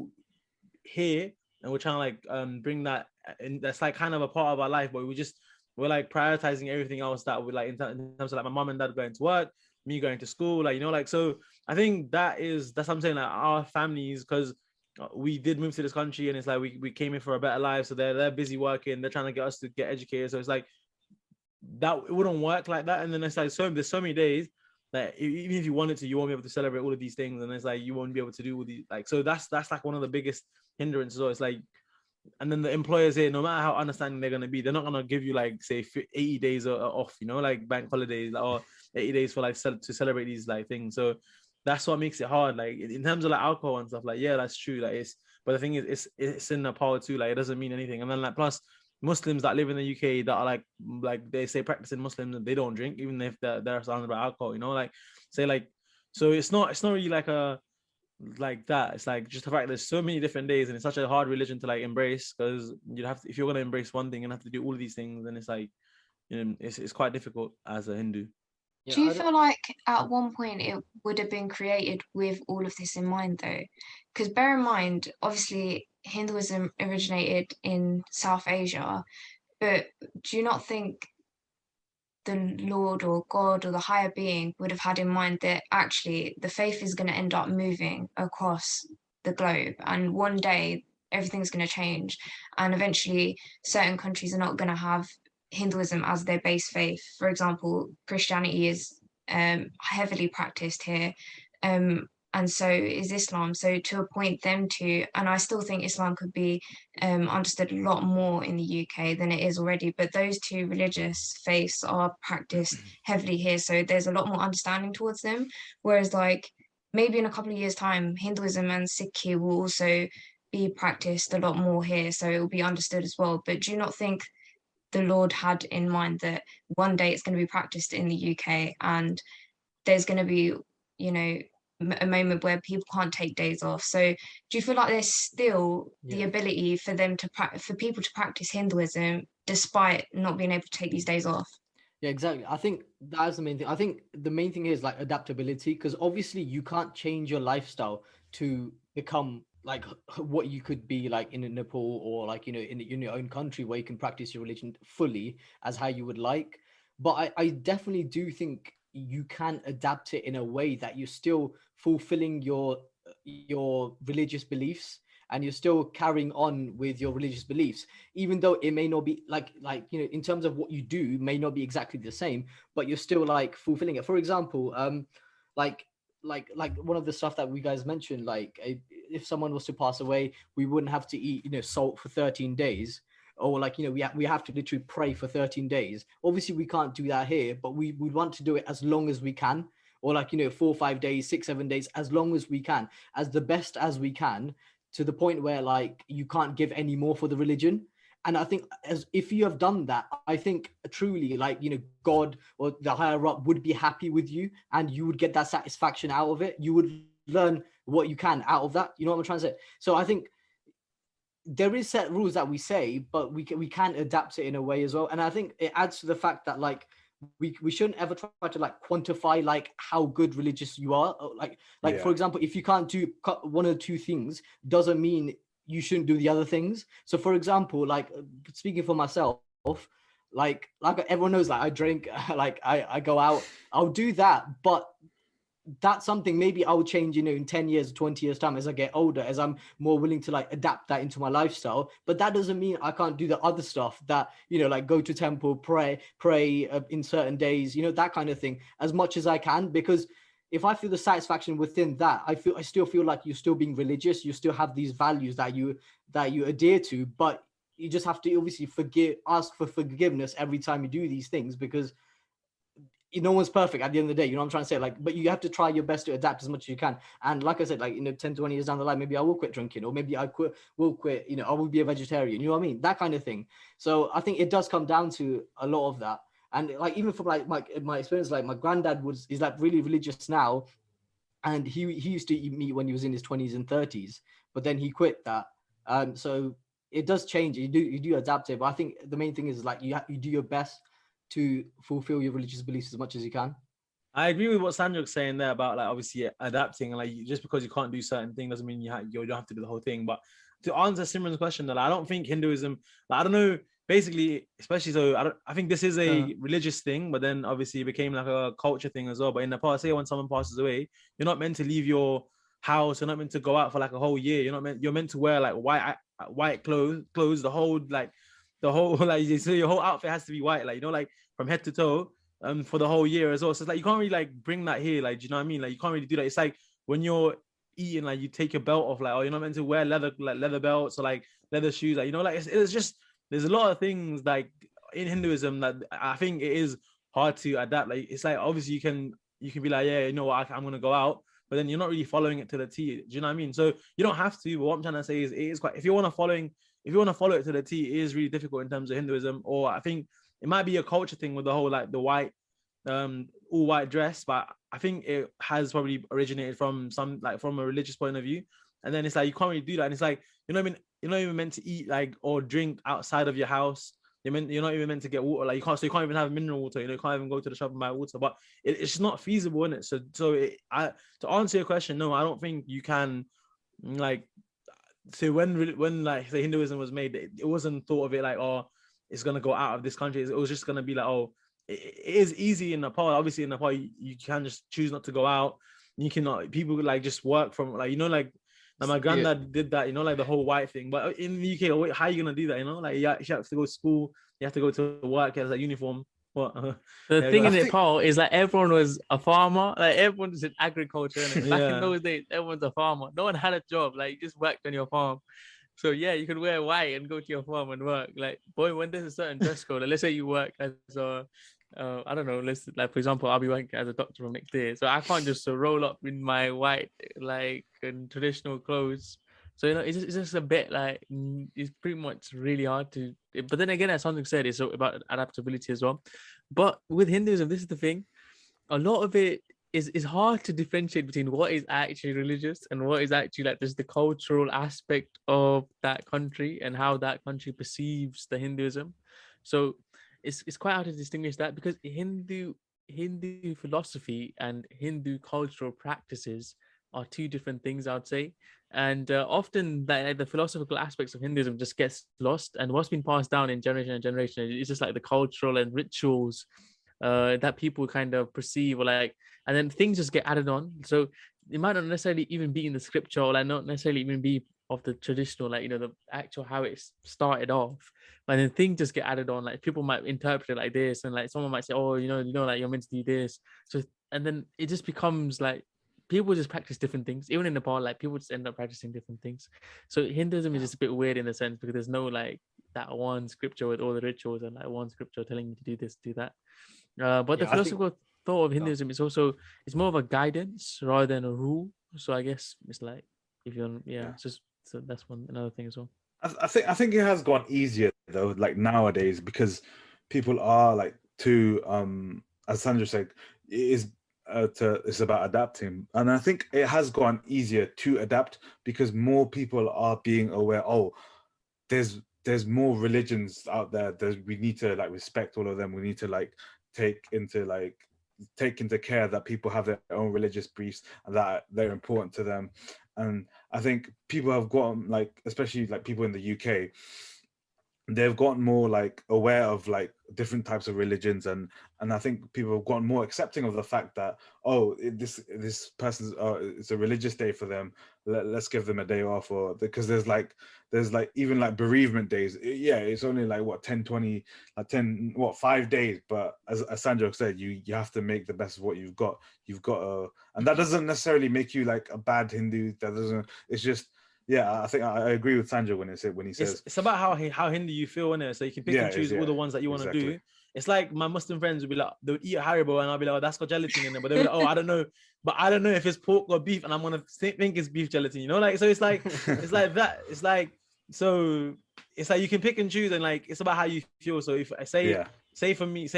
D: here and we're trying to like bring that, and that's like kind of a part of our life, but we're like prioritizing everything else that we like in terms of like my mom and dad going to work, me going to school, like, you know, like, so I think that's what I'm saying, like our families, because we did move to this country, and it's like we came in for a better life, so they're busy working, they're trying to get us to get educated, so it's like that it wouldn't work like that. And then it's like, there's so many days that even if you wanted to, you won't be able to celebrate all of these things, and it's like you won't be able to do all these, like, so that's like one of the biggest hindrances. So it's like, and then the employers here, no matter how understanding they're going to be, they're not going to give you like say 80 days off, you know, like bank holidays, or 80 days for like to celebrate these like things. So that's what makes it hard. Like in terms of like alcohol and stuff, like, yeah, that's true. Like but the thing is, it's in Nepal too. Like it doesn't mean anything. And then like plus Muslims that live in the UK that are like they say practicing Muslims, and they don't drink, even if they're surrounded by alcohol, you know, like say like, so it's not really like a like that. It's like just the fact there's so many different days, and it's such a hard religion to like embrace, because you have to, if you're going to embrace one thing and have to do all of these things, then it's like, you know, it's quite difficult as a Hindu.
A: Do you feel like at one point it would have been created with all of this in mind, though? Because bear in mind, obviously, Hinduism originated in South Asia, but do you not think the Lord or God or the higher being would have had in mind that actually the faith is going to end up moving across the globe, and one day everything's going to change, and eventually certain countries are not going to have Hinduism as their base faith. For example, Christianity is heavily practiced here, and so is Islam. So to appoint them to, and I still think Islam could be understood a lot more in the UK than it is already, but those two religious faiths are practiced heavily here, so there's a lot more understanding towards them. Whereas like maybe in a couple of years' time, Hinduism and Sikhi will also be practiced a lot more here, so it will be understood as well. But do you not think the Lord had in mind that one day it's going to be practiced in the UK, and there's going to be, you know, a moment where people can't take days off? So do you feel like there's still the ability for them to for people to practice Hinduism despite not being able to take these days off?
C: Yeah, exactly. I think that's the main thing. I think the main thing is like adaptability, because obviously you can't change your lifestyle to become like what you could be like in Nepal, or like, you know, in your own country, where you can practice your religion fully as how you would like. But I definitely do think you can adapt it in a way that you're still fulfilling your religious beliefs, and you're still carrying on with your religious beliefs, even though it may not be like, you know, in terms of what you do may not be exactly the same, but you're still like fulfilling it. For example, like like one of the stuff that we guys mentioned, like if someone was to pass away, we wouldn't have to eat, you know, salt for 13 days, or like, you know, we have to literally pray for 13 days. Obviously we can't do that here, but we want to do it as long as we can, or like, you know, 4 or 5 days, 6 or 7 days, as long as we can, as the best as we can, to the point where like you can't give any more for the religion. And I think, as if you have done that, I think truly, like, you know, God or the higher up would be happy with you, and you would get that satisfaction out of it. You would learn what you can out of that. You know what I'm trying to say? So I think there is set rules that we say, but we can adapt it in a way as well. And I think it adds to the fact that like we shouldn't ever try to like quantify like how good religious you are. Like for example, if you can't do one or two things, doesn't mean you shouldn't do the other things. So for example, like speaking for myself, like everyone knows, like I drink, like I go out, I'll do that, but that's something maybe I will change, you know, in 10 years, 20 years time, as I get older, as I'm more willing to like adapt that into my lifestyle. But that doesn't mean I can't do the other stuff that, you know, like go to temple, pray in certain days, you know, that kind of thing, as much as I can. Because if I feel the satisfaction within that, I still feel like you're still being religious. You still have these values that you adhere to, but you just have to obviously ask for forgiveness every time you do these things, because no one's perfect at the end of the day. You know what I'm trying to say? Like, but you have to try your best to adapt as much as you can. And like I said, like, you know, 10, 20 years down the line, maybe I will quit drinking, or maybe will quit, you know, I will be a vegetarian. You know what I mean? That kind of thing. So I think it does come down to a lot of that. And like, even from like my experience, like my granddad is like really religious now. And he used to eat meat when he was in his 20s and 30s, but then he quit that. So it does change. You do adapt it. But I think the main thing is like you do your best to fulfill your religious beliefs as much as you can.
D: I agree with what Sandro's saying there about like obviously adapting, and like just because you can't do certain things doesn't mean you don't have to do the whole thing. But to answer Simran's question, that I don't think Hinduism, like, I don't know, basically, especially so I think this is a religious thing, but then obviously it became like a culture thing as well. But in the past, say when someone passes away, you're not meant to leave your house, you're not meant to go out for like a whole year. You're meant to wear like white clothes, the whole like so your whole outfit has to be white, like, you know, like from head to toe. For the whole year as well. So it's like you can't really like bring that here, like, do you know what I mean? Like you can't really do that. It's like when you're eating, like you take your belt off, like, oh, you're not meant to wear leather belts or like leather shoes, like, you know, like it's just, there's a lot of things like in Hinduism that I think it is hard to adapt. Like it's like obviously you can be like, yeah, you know what, I'm gonna go out, but then you're not really following it to the T. Do you know what I mean? So you don't have to. But what I'm trying to say is, it is quite, if you want to follow it to the T, it is really difficult in terms of Hinduism. Or I think it might be a culture thing with the whole like the white, all white dress, but I think it has probably originated from from a religious point of view. And then it's like you can't really do that. And it's like you're not even meant to eat like or drink outside of your house. You're not even meant to get water. Like you can't even have mineral water. You know, you can't even go to the shop and buy water. But it's just not feasible, isn't it? To answer your question, no, I don't think you can like. So when like the Hinduism was made, it wasn't thought of it like, oh, it's gonna go out of this country. It was just gonna be like, oh, it is easy in Nepal. Obviously in Nepal, you can just choose not to go out. You cannot, people like just work from like, you know, like my granddad did that, you know, like the whole white thing. But in the UK, how are you gonna do that? You know, like you have to go to school, you have to go to work as a uniform. What?
E: The thing in Nepal is like everyone was a farmer, like everyone was in agriculture, and back in those days, everyone's a farmer. No one had a job, like you just worked on your farm. So yeah, you could wear white and go to your farm and work. Like, boy, when there's a certain dress code, like, let's say you work as a, I don't know, let's like for example, I'll be working as a doctor from next day, so I can't just roll up in my white like traditional clothes. So you know, it's just a bit like it's pretty much really hard to. But then again, as something said, it's about adaptability as well. But with Hinduism, this is the thing: a lot of it is hard to differentiate between what is actually religious and what is actually like just the cultural aspect of that country and how that country perceives the Hinduism. So it's quite hard to distinguish that, because Hindu philosophy and Hindu cultural practices are two different things, I would say. And often the philosophical aspects of Hinduism just gets lost. And what's been passed down in generation and generation is just like the cultural and rituals that people kind of perceive, or like, and then things just get added on. So it might not necessarily even be in the scripture, or like not necessarily even be of the traditional, like, the actual how it started off, but then things just get added on. Like people might interpret it like this, and like someone might say, oh, like you're meant to do this. So, and then it just becomes like people just practice different things. Even in Nepal, like people just end up practicing different things. So Hinduism is just a bit weird in the sense because there's no like that one scripture with all the rituals and like one scripture telling you to do this, do that. But the
B: Yeah, I think
E: philosophical thought of Hinduism is also, it's more of a guidance rather than a rule. So I guess it's like, if you're, it's just, so that's another thing as well.
B: I think it has gone easier though, like nowadays, because people are like too as Sandra said, it is it's about adapting, and I think it has gone easier to adapt because more people are being aware. Oh, there's more religions out there. We need to like respect all of them. We need to like take into care that people have their own religious beliefs and that they're important to them. And I think people have gotten like, especially like people in the UK, they've gotten more like aware of like different types of religions, and I think people have gotten more accepting of the fact that, oh, this person's it's a religious day for them, let's give them a day off. Or because there's like even like bereavement days. Yeah, it's only like what 10 20 like 10 5 days, but as Sandro said, you have to make the best of what you've got. And that doesn't necessarily make you like a bad Hindu. That doesn't, it's just, yeah, I think I agree with Sanjay when he says
D: it's about how Hindu you feel, innit? So you can pick and choose all the ones that you want to do. It's like my Muslim friends would be like, they would eat a Haribo and I'll be like, oh, that's got gelatin in it. But they'll be like, oh, I don't know. But I don't know if it's pork or beef, and I'm gonna think it's beef gelatin, like, so it's like it's like that. It's like, so it's like you can pick and choose, and like it's about how you feel. So if I say for me,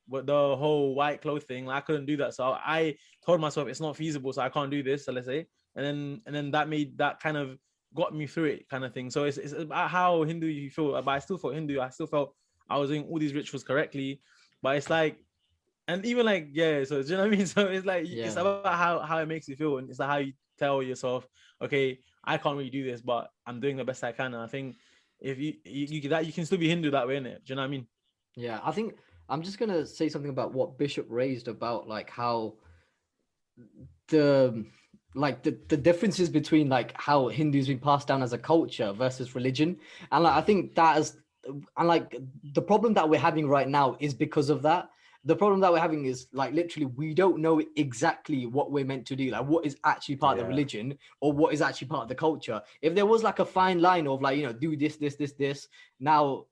D: what the whole white cloth thing, like, I couldn't do that. So I told myself it's not feasible, so I can't do this. So let's say, and then that kind of got me through it, kind of thing. So it's about how Hindu you feel. But I still felt Hindu. I still felt I was doing all these rituals correctly. But it's like, and even like, so do you know what I mean? So it's like, it's about how it makes you feel, and it's like how you tell yourself, okay, I can't really do this, but I'm doing the best I can. And I think if you can still be Hindu that way, innit? Do you know what I mean?
C: Yeah, I think I'm just gonna say something about what Bishop raised about like how the differences between like how Hindu's been passed down as a culture versus religion, and like I think that is, and like the problem that we're having right now is because of that. The problem that we're having is like literally we don't know exactly what we're meant to do, like what is actually part of the religion or what is actually part of the culture. If there was like a fine line of like, do this, now,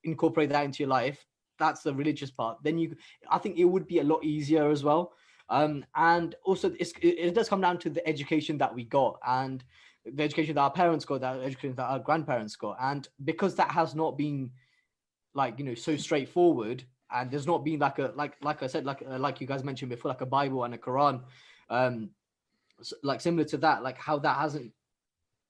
C: incorporate that into your life, that's the religious part, then I think it would be a lot easier as well. And also it does come down to the education that we got, and the education that our parents got, that education that our grandparents got. And because that has not been like, so straightforward, and there's not been like like I said, like you guys mentioned before, like a Bible and a Quran, like similar to that, like how that hasn't,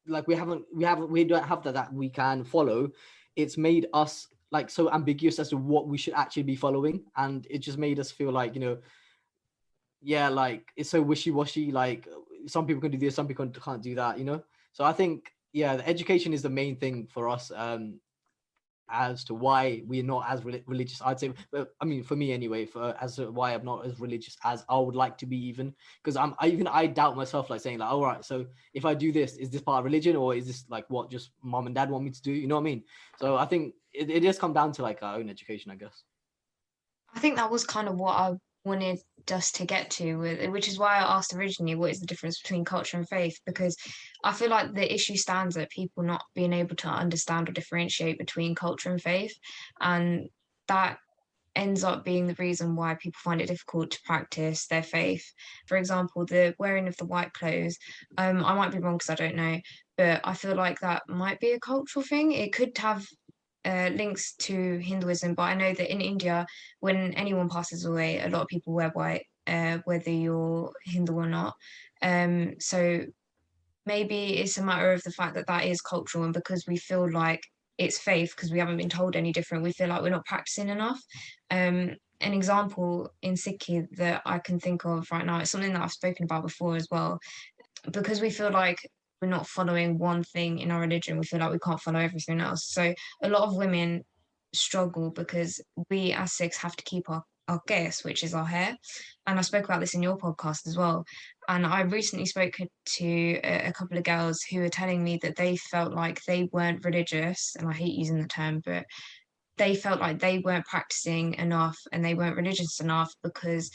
C: like we don't have that we can follow. It's made us like so ambiguous as to what we should actually be following, and it just made us feel like, like it's so wishy-washy, like some people can do this, some people can't do that, So I think the education is the main thing for us, as to why we're not as religious, I'd say. But I mean, for me anyway, as to why I'm not as religious as I would like to be, even because I doubt myself, like saying like, all right, so if I do this, is this part of religion, or is this like what just mom and dad want me to do, you know what I mean? So I think it does come down to like our own education, I guess.
A: I think that was kind of what I wanted us to get to, which is why I asked originally, what is the difference between culture and faith? Because I feel like the issue stands at people not being able to understand or differentiate between culture and faith. And that ends up being the reason why people find it difficult to practice their faith. For example, the wearing of the white clothes, I might be wrong because I don't know, but I feel like that might be a cultural thing. It could have links to Hinduism, but I know that in India, when anyone passes away, a lot of people wear white, whether you're Hindu or not. So maybe it's a matter of the fact that that is cultural, and because we feel like it's faith, because we haven't been told any different, we feel like we're not practicing enough. an example in Sikhi that I can think of right now, it's something that I've spoken about before as well, because we feel like we're not following one thing in our religion, we feel like we can't follow everything else. So a lot of women struggle because we as Sikhs have to keep our guess, which is our hair. And I spoke about this in your podcast as well. And I recently spoke to a couple of girls who were telling me that they felt like they weren't religious, and I hate using the term, but they felt like they weren't practicing enough and they weren't religious enough because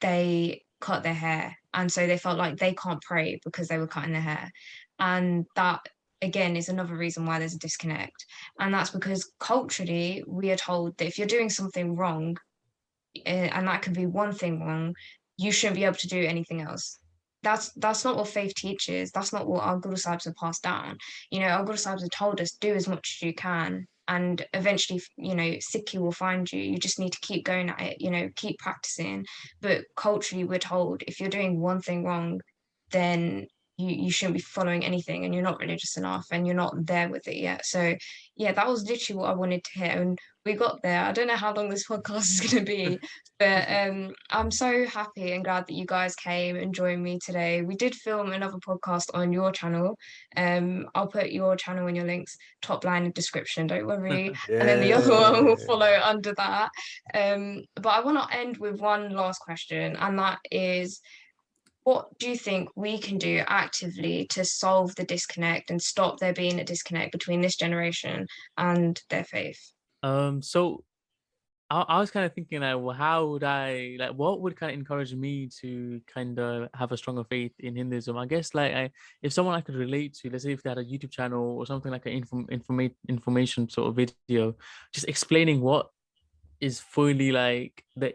A: they cut their hair. And so they felt like they can't pray because they were cutting their hair. And that, again, is another reason why there's a disconnect. And that's because culturally, we are told that if you're doing something wrong, and that can be one thing wrong, you shouldn't be able to do anything else. That's not what faith teaches. That's not what our Guru Sahibs have passed down. Our Guru Sahibs have told us, do as much as you can, and eventually, Sikhi will find you. You just need to keep going at it, keep practicing. But culturally, we're told if you're doing one thing wrong, then you shouldn't be following anything, and you're not religious enough, and you're not there with it yet. So yeah, that was literally what I wanted to hear, and we got there. I don't know how long this podcast is going to be, but I'm so happy and glad that you guys came and joined me today. We did film another podcast on your channel. I'll put your channel and your links top line in description, don't worry. And then the other one will follow under that. But I want to end with one last question, and that is, what do you think we can do actively to solve the disconnect and stop there being a disconnect between this generation and their faith?
E: So I was kind of thinking like, well, how would I like, what would kind of encourage me to kind of have a stronger faith in Hinduism? I guess like if someone I could relate to, let's say if they had a YouTube channel or something like an information sort of video, just explaining what is fully like the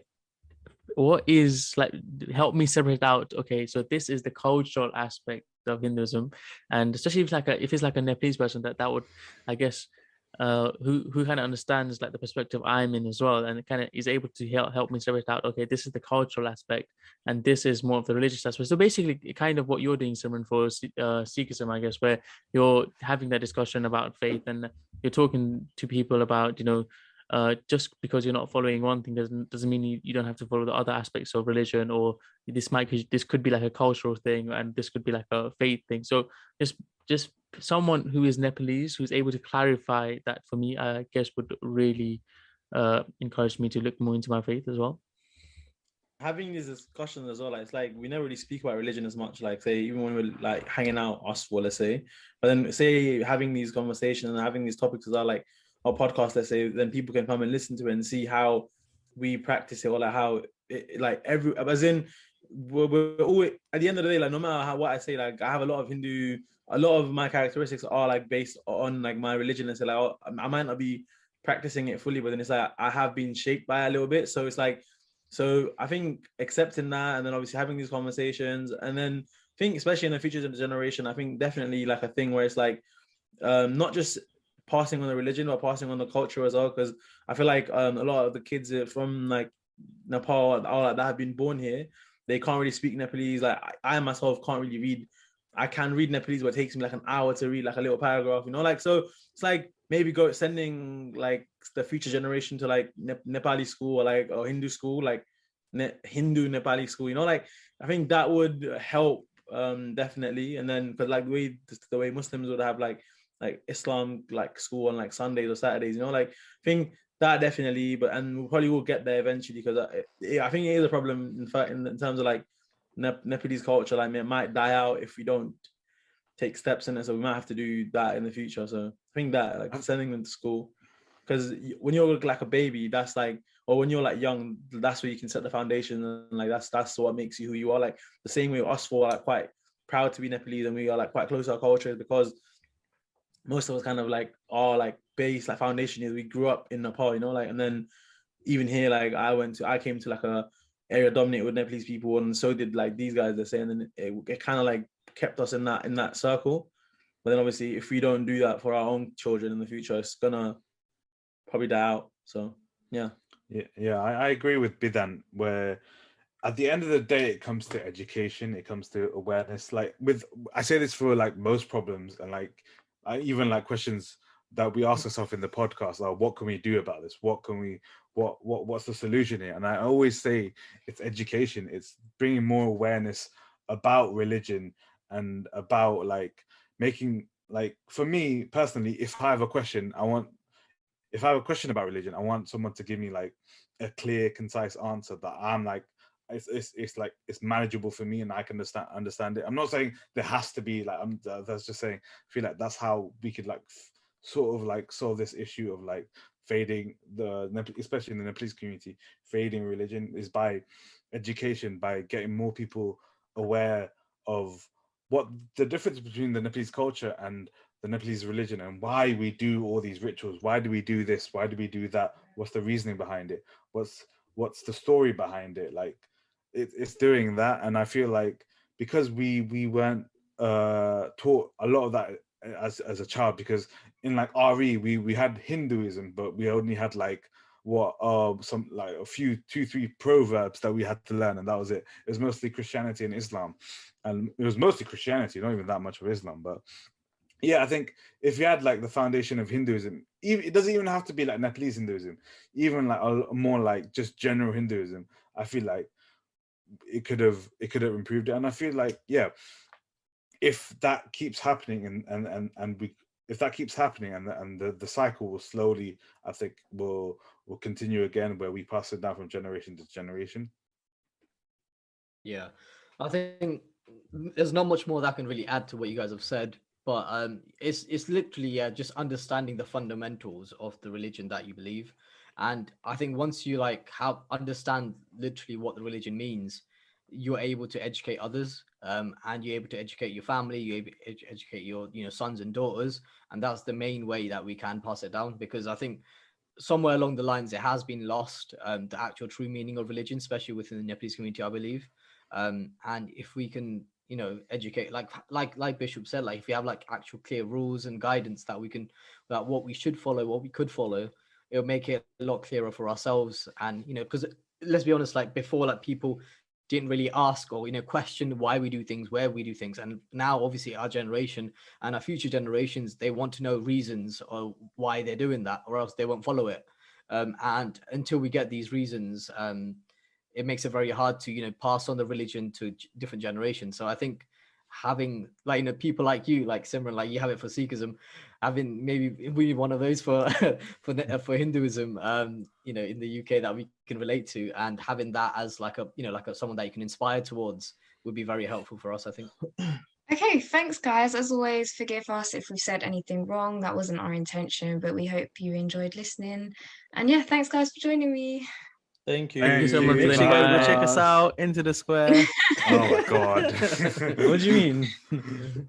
E: what is like, help me separate out, okay, so this is the cultural aspect of Hinduism, and especially if it's like a Nepalese person that would, I guess, who kind of understands like the perspective I'm in as well, and kind of is able to help me separate out, okay, this is the cultural aspect and this is more of the religious aspect. So basically kind of what you're doing, Simran, for Sikhism, I guess, where you're having that discussion about faith and you're talking to people about, just because you're not following one thing doesn't mean you don't have to follow the other aspects of religion, or this could be like a cultural thing and this could be like a faith thing. So just someone who is Nepalese who's able to clarify that for me, I guess, would really encourage me to look more into my faith as well.
D: Having these discussions as well, like, it's like we never really speak about religion as much, like say even when we're like hanging out, us four, let's say, but then say having these conversations and having these topics as well, like our podcast, let's say, then people can come and listen to it and see how we practice it, or like how it, like every, as in we're always, at the end of the day, like no matter what I say, like I have a lot of my characteristics are like based on like my religion, and so like I might not be practicing it fully, but then it's like I have been shaped by it a little bit. So it's like, so I think accepting that, and then obviously having these conversations, and then I think especially in the future generation, I think definitely like a thing where it's like not just passing on the religion but passing on the culture as well, because I feel like a lot of the kids from like Nepal or like that have been born here, they can't really speak Nepalese. Like I myself can't really read. I can read Nepalese, but it takes me like an hour to read like a little paragraph, like, so it's like maybe sending like the future generation to like Nepali school, or Hindu school, like Hindu Nepali school, like I think that would help definitely. And then because like the way Muslims would have like Islam like school on like Sundays or Saturdays, like I think that definitely, and we probably will get there eventually, because I think it is a problem in fact in terms of like Nepalese culture, like it might die out if we don't take steps in it, so we might have to do that in the future. So I think that like sending them to school, because when you're like a baby, that's like, or when you're like young, that's where you can set the foundation, and like that's what makes you who you are. Like the same way us four are like quite proud to be Nepalese, and we are like quite close to our culture, because most of us kind of like our like base, like foundation is we grew up in Nepal, like, and then even here, like I came to like a area dominated with Nepalese people, and so did like these guys, they're saying, and it kind of like kept us in that circle. But then obviously if we don't do that for our own children in the future, it's gonna probably die out. So yeah,
B: I agree with Bidan, where at the end of the day it comes to education, it comes to awareness. Like I say this for like most problems, and like even like questions that we ask ourselves in the podcast are, what can we do about this? What can what's the solution here? And I always say it's education. It's bringing more awareness about religion and about like making, like, for me personally, if I have a question about religion, I want someone to give me like a clear, concise answer that I'm like, it's like it's manageable for me and I can understand it. I'm not saying there has to be like, that's just saying I feel like that's how we could like sort of like solve this issue of like fading especially in the Nepalese community, fading religion, is by education, by getting more people aware of what the difference between the Nepalese culture and the Nepalese religion, and why we do all these rituals. Why do we do this? Why do we do that? What's the reasoning behind it? What's the story behind it? Like, it's doing that. And I feel like because we weren't taught a lot of that as a child, because in like RE we had Hinduism, but we only had like some like a few 2-3 proverbs that we had to learn, and that was it. It was mostly Christianity and Islam, and it was mostly Christianity, not even that much of Islam. But yeah, I think if you had like the foundation of Hinduism, it doesn't even have to be like Nepalese Hinduism, even like a more like just general Hinduism, I feel like it could have improved it. And I feel like, yeah, if that keeps happening and we if that keeps happening, and the cycle will slowly, I think, will continue again, where we pass it down from generation to generation.
C: Yeah, I think there's not much more that I can really add to what you guys have said, but it's literally just understanding the fundamentals of the religion that you believe. And I think once you like understand literally what the religion means, you're able to educate others, and you're able to educate your family, you're able to educate your sons and daughters, and that's the main way that we can pass it down. Because I think somewhere along the lines it has been lost, the actual true meaning of religion, especially within the Nepalese community, I believe. And if we can educate, like Bishop said, like if we have like actual clear rules and guidance that we can, that what we should follow, what we could follow, it'll make it a lot clearer for ourselves. And because let's be honest, like before, like people didn't really ask or question why we do things, where we do things. And now obviously our generation and our future generations, they want to know reasons or why they're doing that, or else they won't follow it. And until we get these reasons, it makes it very hard to pass on the religion to different generations. So I think having like people like you, like Simran, like you have it for Sikhism, having maybe we one of those for for Hinduism, in the UK that we can relate to, and having that as like a someone that you can inspire towards would be very helpful for us, I think.
A: Okay, thanks guys. As always, forgive us if we've said anything wrong. That wasn't our intention, but we hope you enjoyed listening. And yeah, thanks guys for joining me.
D: Thank you.
B: Thank
E: you so much
D: Make
E: for
D: sure you guys go check
E: inviting
D: us
E: us.
D: out, Into the Square.
B: Oh my god.
D: What do you mean?